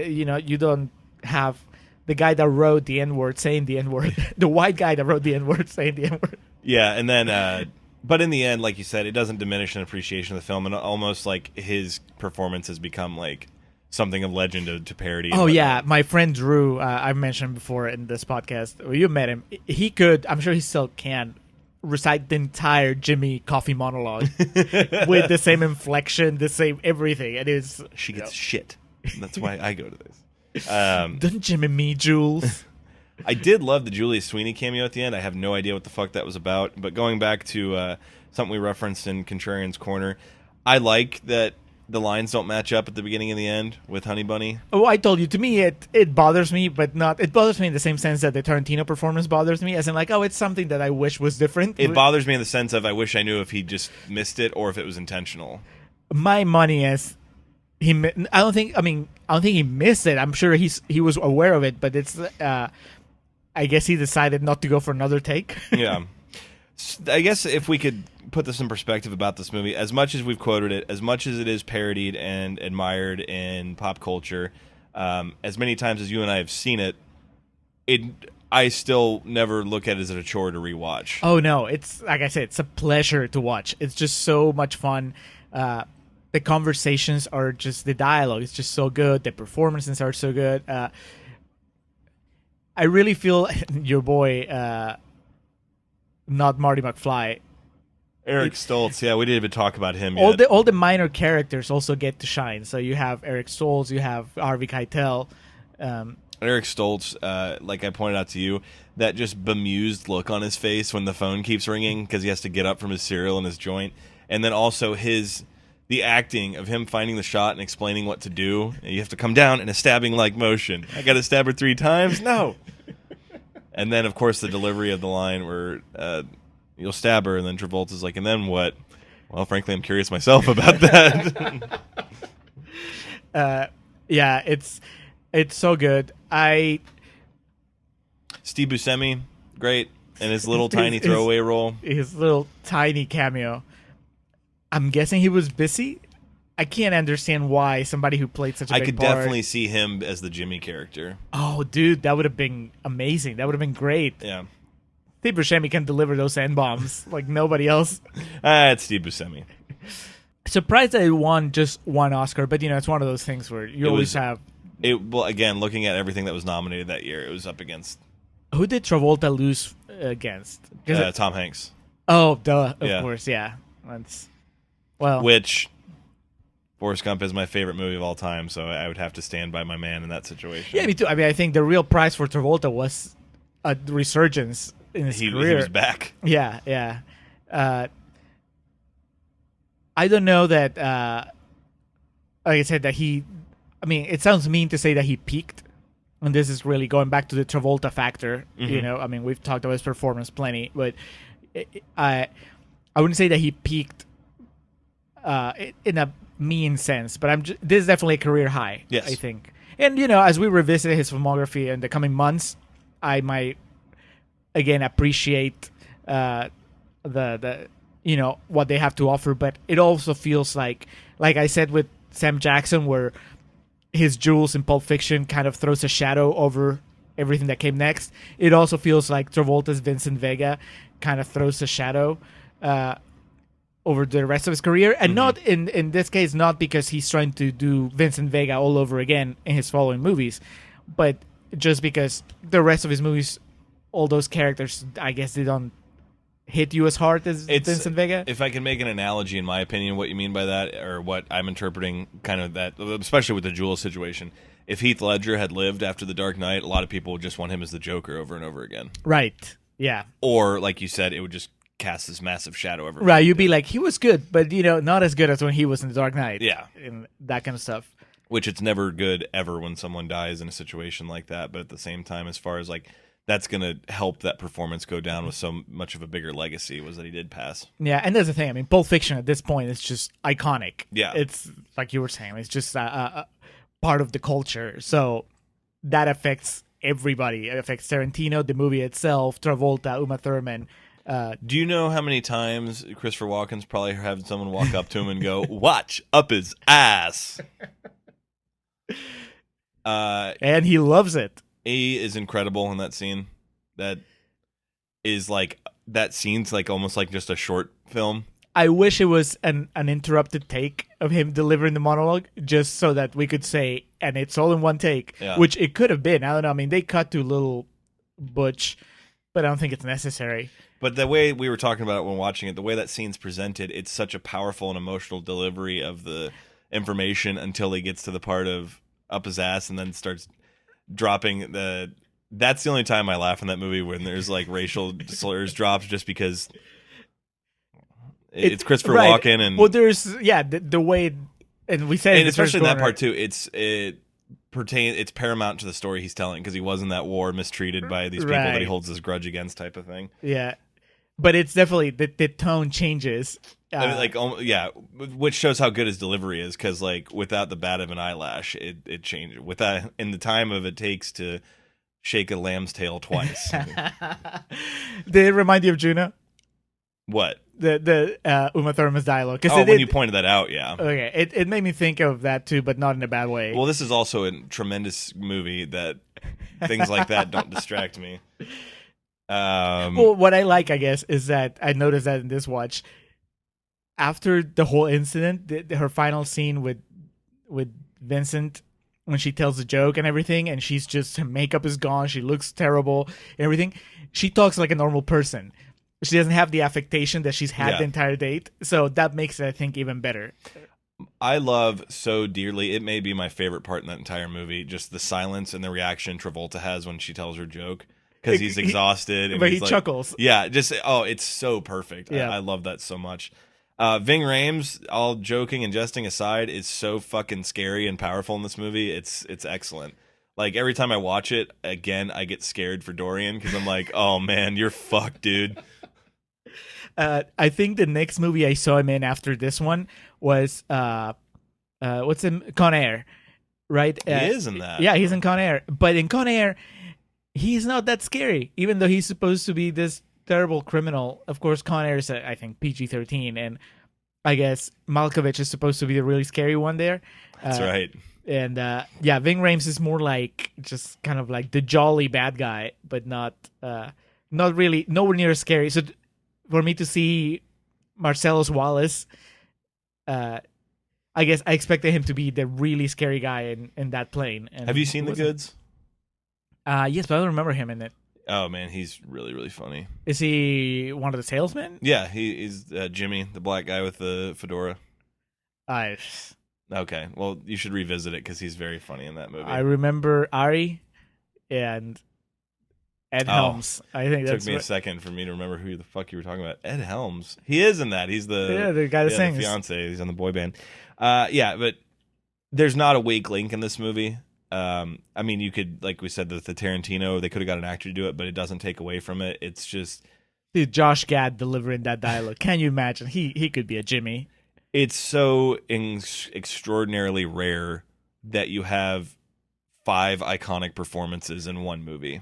S2: you don't have the guy that wrote the N-word saying the N-word, the white guy that wrote the N-word saying the N-word.
S1: Yeah, and then but in the end, like you said, it doesn't diminish an appreciation of the film, and almost like his performance has become like something of legend to parody.
S2: Oh yeah, my friend Drew, I mentioned before in this podcast. Well, you met him. He could, I'm sure he still can, recite the entire Jimmy Coffee monologue with the same inflection, the same everything. It is.
S1: She gets shit. That's why I go to this.
S2: Don't Jimmy me, Jules.
S1: I did love the Julius Sweeney cameo at the end. I have no idea what the fuck that was about. But going back to something we referenced in Contrarians Corner, I like that the lines don't match up at the beginning and the end with Honey Bunny.
S2: Oh, I told you. To me, it bothers me, but not. It bothers me in the same sense that the Tarantino performance bothers me, as in like, oh, it's something that I wish was different.
S1: It bothers me in the sense of I wish I knew if he just missed it or if it was intentional.
S2: My money is he. I don't think he missed it. I'm sure he was aware of it, but it's. I guess he decided not to go for another take.
S1: Yeah. I guess if we could put this in perspective about this movie, as much as we've quoted it, as much as it is parodied and admired in pop culture, as many times as you and I have seen it, I still never look at it as a chore to rewatch.
S2: Oh no, it's like I said, it's a pleasure to watch. It's just so much fun. The conversations are just, the dialogue is just so good. The performances are so good. I really feel your boy, not Marty McFly,
S1: Eric Stoltz, yeah, we didn't even talk about him yet.
S2: All the minor characters also get to shine. So you have Eric Stoltz, you have Harvey Keitel.
S1: Eric Stoltz, like I pointed out to you, that just bemused look on his face when the phone keeps ringing because he has to get up from his cereal and his joint. And then also the acting of him finding the shot and explaining what to do. You have to come down in a stabbing-like motion. I got to stab her 3 times? No. And then, of course, the delivery of the line where you'll stab her, and then Travolta's like, and then what? Well, frankly, I'm curious myself about that.
S2: Yeah, it's so good.
S1: Steve Buscemi, great. And his little tiny throwaway role.
S2: His little tiny cameo. I'm guessing he was busy. I can't understand why somebody who played such a big
S1: I could
S2: part.
S1: definitely see him as the Jimmy character.
S2: Oh, dude, that would have been amazing. That would have been great.
S1: Yeah.
S2: Steve Buscemi can deliver those N-bombs like nobody else.
S1: It's Steve Buscemi.
S2: Surprised that it won just one Oscar, but it's one of those things where you always have.
S1: Well, again, looking at everything that was nominated that year, it was up against.
S2: Who did Travolta lose against?
S1: Tom Hanks.
S2: Oh, duh! Of course, yeah.
S1: Which Forrest Gump is my favorite movie of all time, so I would have to stand by my man in that situation.
S2: Yeah, me too. I mean, I think the real prize for Travolta was a resurgence in his career.
S1: He was back.
S2: Yeah. I don't know that. Like I said, that he. I mean, it sounds mean to say that he peaked, and this is really going back to the Travolta factor.
S1: Mm-hmm.
S2: I mean, we've talked about his performance plenty, but I wouldn't say that he peaked in a mean sense. But this is definitely a career high.
S1: Yes,
S2: I think. And as we revisit his filmography in the coming months, I might again appreciate the what they have to offer. But it also feels like I said with Sam Jackson, where his Jules in Pulp Fiction kind of throws a shadow over everything that came next. It also feels like Travolta's Vincent Vega kind of throws a shadow over the rest of his career. And not in this case, not because he's trying to do Vincent Vega all over again in his following movies, but just because the rest of his movies, all those characters, I guess they don't hit you as hard as Vincent Vega.
S1: If I can make an analogy, in my opinion, what you mean by that, or what I'm interpreting kind of that, especially with the Jules situation, if Heath Ledger had lived after The Dark Knight, a lot of people would just want him as the Joker over and over again.
S2: Right, yeah.
S1: Or, like you said, it would just cast this massive shadow over.
S2: Right, you'd be like, he was good, but, not as good as when he was in The Dark Knight.
S1: Yeah.
S2: And that kind of stuff.
S1: Which it's never good ever when someone dies in a situation like that, but at the same time, as far as like, that's going to help that performance go down with so much of a bigger legacy, was that he did pass.
S2: Yeah, and that's the thing. I mean, Pulp Fiction at this point is just iconic.
S1: Yeah.
S2: It's, like you were saying, it's just a part of the culture. So that affects everybody. It affects Tarantino, the movie itself, Travolta, Uma Thurman.
S1: Do you know how many times Christopher Walken's probably had someone walk up to him and go, "Watch up his ass"?
S2: And he loves it.
S1: He is incredible in that scene. That scene's like almost like just a short film.
S2: I wish it was an interrupted take of him delivering the monologue, just so that we could say, and it's all in one take, which it could have been. I don't know. I mean, they cut to little Butch, but I don't think it's necessary.
S1: But the way we were talking about it when watching it, the way that scene's presented, it's such a powerful and emotional delivery of the information until he gets to the part of up his ass and then starts dropping the... That's the only time I laugh in that movie, when there's like racial slurs dropped, just because... It's Christopher Walken, and
S2: there's the way, and we said,
S1: and especially in that part too. It's paramount to the story he's telling, because he was in that war, mistreated by these people that he holds this grudge against, type of thing.
S2: Yeah, but it's definitely the tone changes.
S1: Which shows how good his delivery is, because like without the bat of an eyelash, it changes. Without in the time of it takes to shake a lamb's tail twice.
S2: Did it remind you of Juno?
S1: What?
S2: The Uma Thurman's dialogue.
S1: When you pointed that out, yeah.
S2: Okay, it made me think of that too, but not in a bad way.
S1: Well, this is also a tremendous movie that things like that don't distract me.
S2: Well, what I like, I guess, is that I noticed that in this watch, after the whole incident, her final scene with Vincent, when she tells the joke and everything, and she's just, her makeup is gone, she looks terrible, and everything, she talks like a normal person. She doesn't have the affectation that she's had the entire date. So that makes it, I think, even better.
S1: I love so dearly, it may be my favorite part in that entire movie, just the silence and the reaction Travolta has when she tells her joke. Because he's exhausted.
S2: But he chuckles.
S1: Yeah, it's so perfect.
S2: Yeah.
S1: I love that so much. Ving Rhames, all joking and jesting aside, is so fucking scary and powerful in this movie. It's excellent. Like, every time I watch it, again, I get scared for Dorian, because I'm like, oh man, you're fucked, dude.
S2: I think the next movie I saw him in after this one was what's in Con Air, right?
S1: He is in that.
S2: Yeah, he's in Con Air. But in Con Air, he's not that scary, even though he's supposed to be this terrible criminal. Of course, Con Air is, I think, PG-13, and I guess Malkovich is supposed to be the really scary one there.
S1: That's right.
S2: And Ving Rhames is more like just kind of like the jolly bad guy, but not really, nowhere near as scary. So for me to see Marcellus Wallace, I guess I expected him to be the really scary guy in that plane. And
S1: have you seen The Goods?
S2: Yes, but I don't remember him in it.
S1: Oh man, he's really, really funny.
S2: Is he one of the salesmen?
S1: Yeah, he's Jimmy, the black guy with the fedora. Okay, well, you should revisit it, because he's very funny in that movie.
S2: I remember Ari and Ed Helms. I think
S1: it took me a second for me to remember who the fuck you were talking about. Ed Helms. He is in that. He's the
S2: guy that sings.
S1: The fiance. He's on the boy band. But there's not a weak link in this movie. I mean, you could, like we said, the Tarantino, they could have got an actor to do it, but it doesn't take away from it. It's just...
S2: Dude, Josh Gad delivering that dialogue. Can you imagine? He could be a Jimmy.
S1: It's so extraordinarily rare that you have 5 iconic performances in one movie.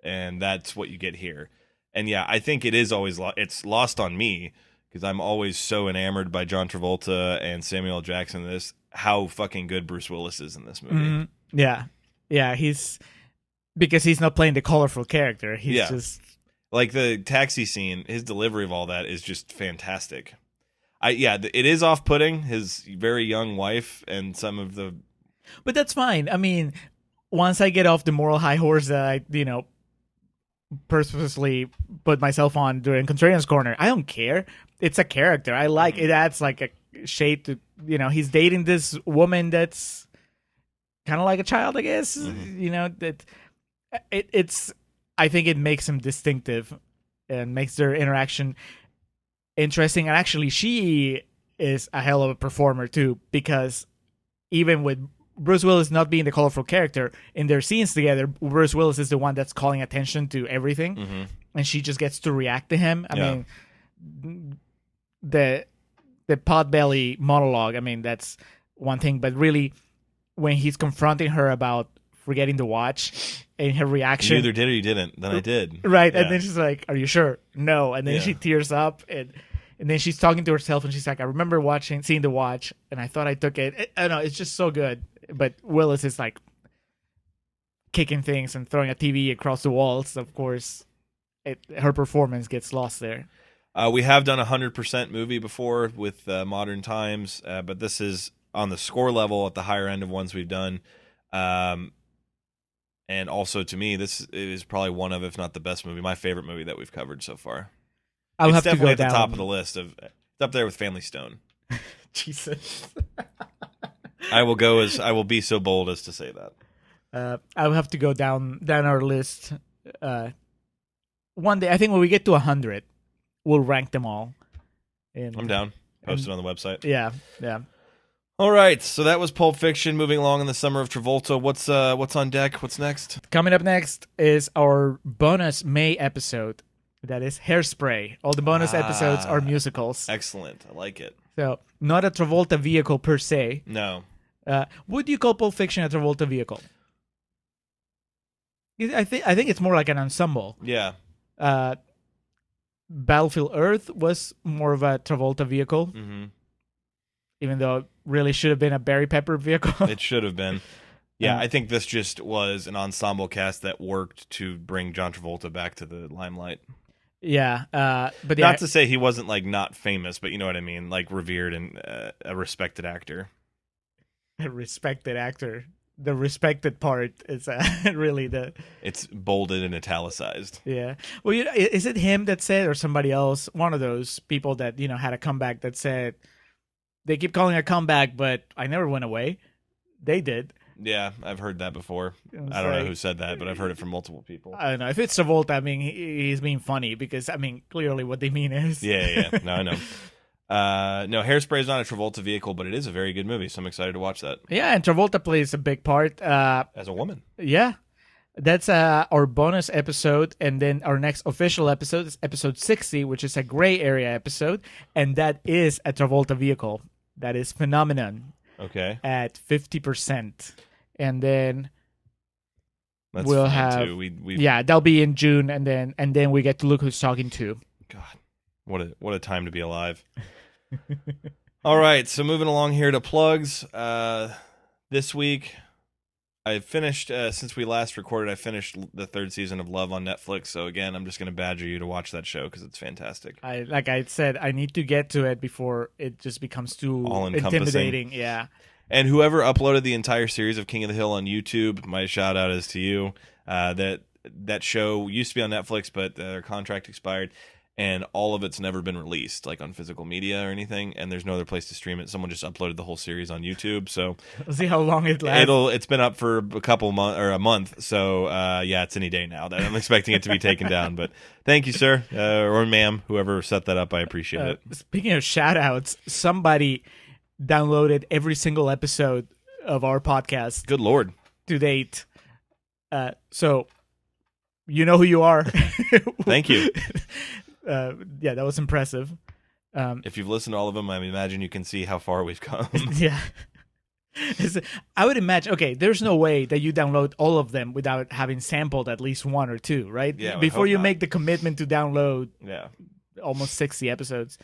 S1: And that's what you get here. And yeah, I think it is always it's lost on me, because I'm always so enamored by John Travolta and Samuel L. Jackson in this, how fucking good Bruce Willis is in this movie.
S2: Mm-hmm. Yeah, because he's not playing the colorful character. He's just
S1: like the taxi scene, his delivery of all that is just fantastic. It is off-putting, his very young wife and some of the...
S2: But that's fine. I mean, once I get off the moral high horse that I, purposely put myself on during Contrarians Corner, I don't care. It's a character. I like it. Adds like a shade to, he's dating this woman that's kind of like a child, I guess. Mm-hmm. That it's. I think it makes him distinctive and makes their interaction interesting. And actually, she is a hell of a performer too, because even with Bruce Willis not being the colorful character in their scenes together, Bruce Willis is the one that's calling attention to everything, and she just gets to react to him. I mean, the Potbelly monologue, I mean, that's one thing, but really when he's confronting her about forgetting to watch, and her reaction.
S1: You either did or you didn't. Then I did.
S2: Right,
S1: Yeah.
S2: and then she's like, "Are you sure?" No, and then
S1: Yeah.
S2: she tears up, and then she's talking to herself, and she's like, "I remember seeing the watch, and I thought I took it." I don't know, it's just so good. But Willis is like kicking things and throwing a TV across the walls. Of course, her performance gets lost there.
S1: We have done a 100% movie before with Modern Times, but this is on the score level at the higher end of ones we've done. And also, to me, this is probably one of, if not the best movie, my favorite movie that we've covered so far.
S2: I'll have to
S1: definitely
S2: go
S1: at the
S2: down.
S1: top of the list. It's up there with Family Stone.
S2: Jesus.
S1: I will be so bold as to say that.
S2: I'll have to go down our list. One day, I think when we get to 100, we'll rank them all. And,
S1: I'm down. Post it on the website.
S2: Yeah.
S1: All right, so that was Pulp Fiction. Moving along in the summer of Travolta. What's on deck? What's next?
S2: Coming up next is our bonus May episode. That is Hairspray. All the bonus episodes are musicals.
S1: Excellent. I like it.
S2: So, not a Travolta vehicle per se.
S1: No.
S2: Would you call Pulp Fiction a Travolta vehicle? I think it's more like an ensemble.
S1: Yeah.
S2: Battlefield Earth was more of a Travolta vehicle,
S1: Mm-hmm.
S2: even though it really should have been a Barry Pepper vehicle.
S1: It should have been. Yeah, I think this just was an ensemble cast that worked to bring John Travolta back to the limelight.
S2: Yeah, but
S1: Not to say he wasn't like not famous, but you know what I mean, like revered and a respected actor.
S2: a respected actor. The respected part is really
S1: It's bolded and italicized.
S2: yeah. Well, is it him that said, or somebody else? One of those people that had a comeback that said they keep calling it a comeback, but I never went away. They did.
S1: Yeah, I've heard that before.
S2: It was
S1: I don't know
S2: like-
S1: who said that, but I've heard it from multiple people.
S2: I don't know if it's Travolta. I mean, he's being funny because clearly what they mean is
S1: Yeah. No, I know. No, Hairspray is not a Travolta vehicle, but it is a very good movie, so I'm excited to watch that.
S2: Yeah, and Travolta plays a big part.
S1: As a woman.
S2: Yeah. That's our bonus episode, and then our next official episode is episode 60, which is a gray area episode, and that is a Travolta vehicle. That is Phenomenon
S1: Okay.
S2: at 50%. And then
S1: That's
S2: we'll
S1: fine,
S2: have
S1: too. We
S2: yeah, that'll be in June, and then we get to look who's talking to.
S1: God, what a time to be alive. All right, so moving along here to plugs. This week, I finished, since we last recorded, I finished the third season of Love on Netflix. So again, I'm just going to badger you to watch that show because it's fantastic.
S2: Like I said, I need to get to it before it just becomes too
S1: All-encompassing.
S2: intimidating. Yeah.
S1: And whoever uploaded the entire series of King of the Hill on YouTube, my shout out is to you. That show used to be on Netflix, but their contract expired, and all of it's never been released, like on physical media or anything. And there's no other place to stream it. Someone just uploaded the whole series on YouTube, so
S2: We'll see how long it lasts.
S1: it's been up for a couple months or a month. So yeah, it's any day now that I'm expecting it to be taken down. But thank you, sir, or ma'am, whoever set that up. I appreciate it.
S2: Speaking of shout outs, somebody downloaded every single episode of our podcast
S1: Good Lord.
S2: to date. So you know who you are.
S1: Thank you.
S2: Yeah, that was impressive.
S1: If you've listened to all of them, I imagine you can see how far we've come.
S2: Yeah. I would imagine, okay, there's no way that you download all of them without having sampled at least one or two, right?
S1: Yeah, I would
S2: Before
S1: hope
S2: you
S1: not.
S2: make the commitment to download
S1: Yeah.
S2: almost 60 episodes.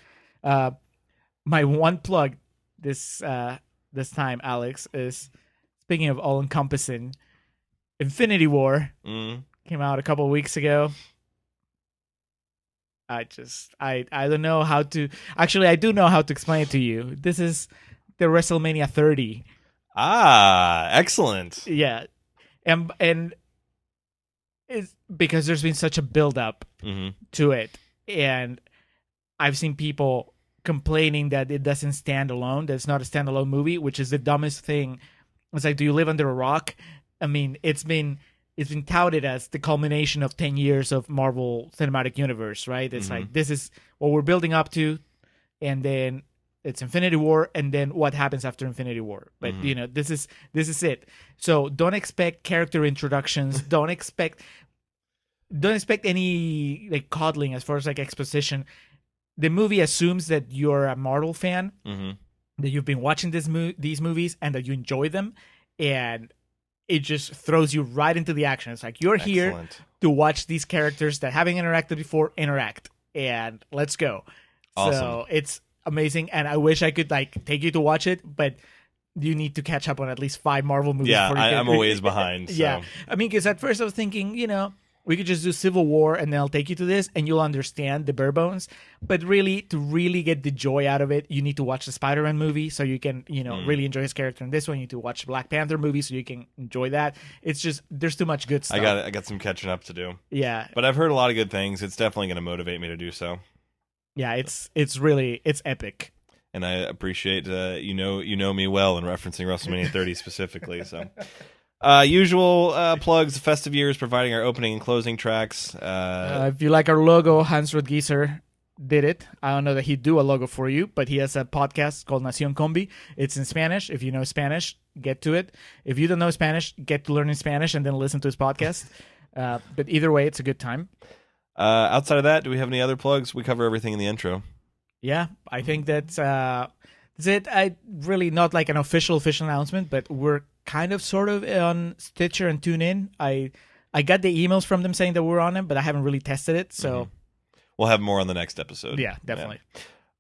S2: My one plug this time, Alex, is speaking of all encompassing, Infinity War came out a couple of weeks ago. I don't know how to, actually I do know how to explain it to you. This is the WrestleMania 30.
S1: Ah, excellent.
S2: Yeah. And it's because there's been such a build up to it, and I've seen people complaining that it doesn't stand alone, that it's not a standalone movie, which is the dumbest thing. It's like, do you live under a rock? I mean, it's been touted as the culmination of 10 years of Marvel Cinematic Universe, right? It's like, this is what we're building up to, and then it's Infinity War, and then what happens after Infinity War. But this is it. So don't expect character introductions. don't expect any like coddling as far as like exposition. The movie assumes that you're a Marvel fan, that you've been watching these movies, and that you enjoy them, and it just throws you right into the action. It's like you're here
S1: Excellent.
S2: to watch these characters that haven't interacted before interact, and let's go.
S1: Awesome.
S2: So it's amazing, and I wish I could like take you to watch it, but you need to catch up on at least 5 Marvel movies.
S1: Yeah,
S2: before you can-
S1: I'm a ways behind. So.
S2: Yeah, I mean, because at first I was thinking, we could just do Civil War and then I'll take you to this and you'll understand the bare bones. But really, to really get the joy out of it, you need to watch the Spider-Man movie so you can, really enjoy his character in this one. You need to watch the Black Panther movie so you can enjoy that. It's just, there's too much good stuff.
S1: I got some catching up to do.
S2: Yeah.
S1: But I've heard a lot of good things. It's definitely going to motivate me to do so.
S2: Yeah, it's epic.
S1: And I appreciate you know me well in referencing WrestleMania 30 specifically. So, usual plugs. The festive year is providing our opening and closing tracks.
S2: If you like our logo, Hans Rodgieser did it. I don't know that he'd do a logo for you, but he has a podcast called Nación Combi. It's in Spanish. If you know Spanish, get to it. If you don't know Spanish, get to learning Spanish and then listen to his podcast. But either way, it's a good time.
S1: Outside of that, do we have any other plugs? We cover everything in the intro.
S2: Yeah, I think that's it. I really not like an official announcement, but we're kind of sort of on Stitcher and TuneIn. I got the emails from them saying that we're on them, but I haven't really tested it. So
S1: we'll have more on the next episode.
S2: Yeah, definitely.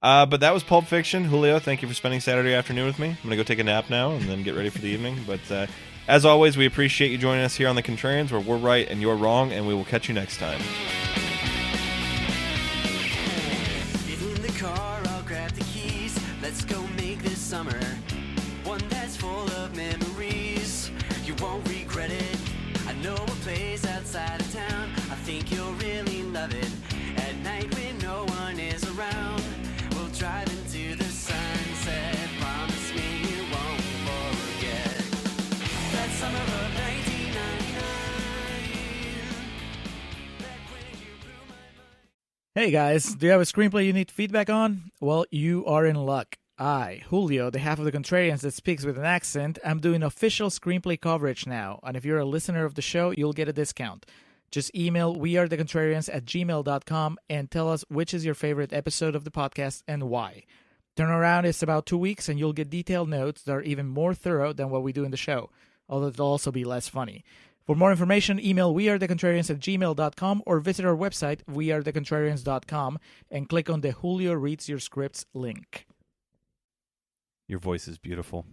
S1: Yeah. But that was Pulp Fiction. Julio, thank you for spending Saturday afternoon with me. I'm gonna go take a nap now and then get ready for the evening. But as always, we appreciate you joining us here on the Contrarians, where we're right and you're wrong, and we will catch you next time.
S5: Let's go make this summer one that's full of memories. You won't regret it. I know a place outside of town. I think you'll really love it. At night when no one is around, we'll drive into the sunset. Promise me you won't forget that summer of 1999. Back when you blew my mind.
S2: Hey guys, do you have a screenplay you need feedback on? Well, you are in luck. I, Julio, the half of the Contrarians that speaks with an accent, I'm doing official screenplay coverage now, and if you're a listener of the show, you'll get a discount. Just email wearethecontrarians@gmail.com and tell us which is your favorite episode of the podcast and why. Turnaround is about 2 weeks, and you'll get detailed notes that are even more thorough than what we do in the show, although it'll also be less funny. For more information, email wearethecontrarians@gmail.com or visit our website, wearethecontrarians.com, and click on the Julio Reads Your Scripts link.
S1: Your voice is beautiful.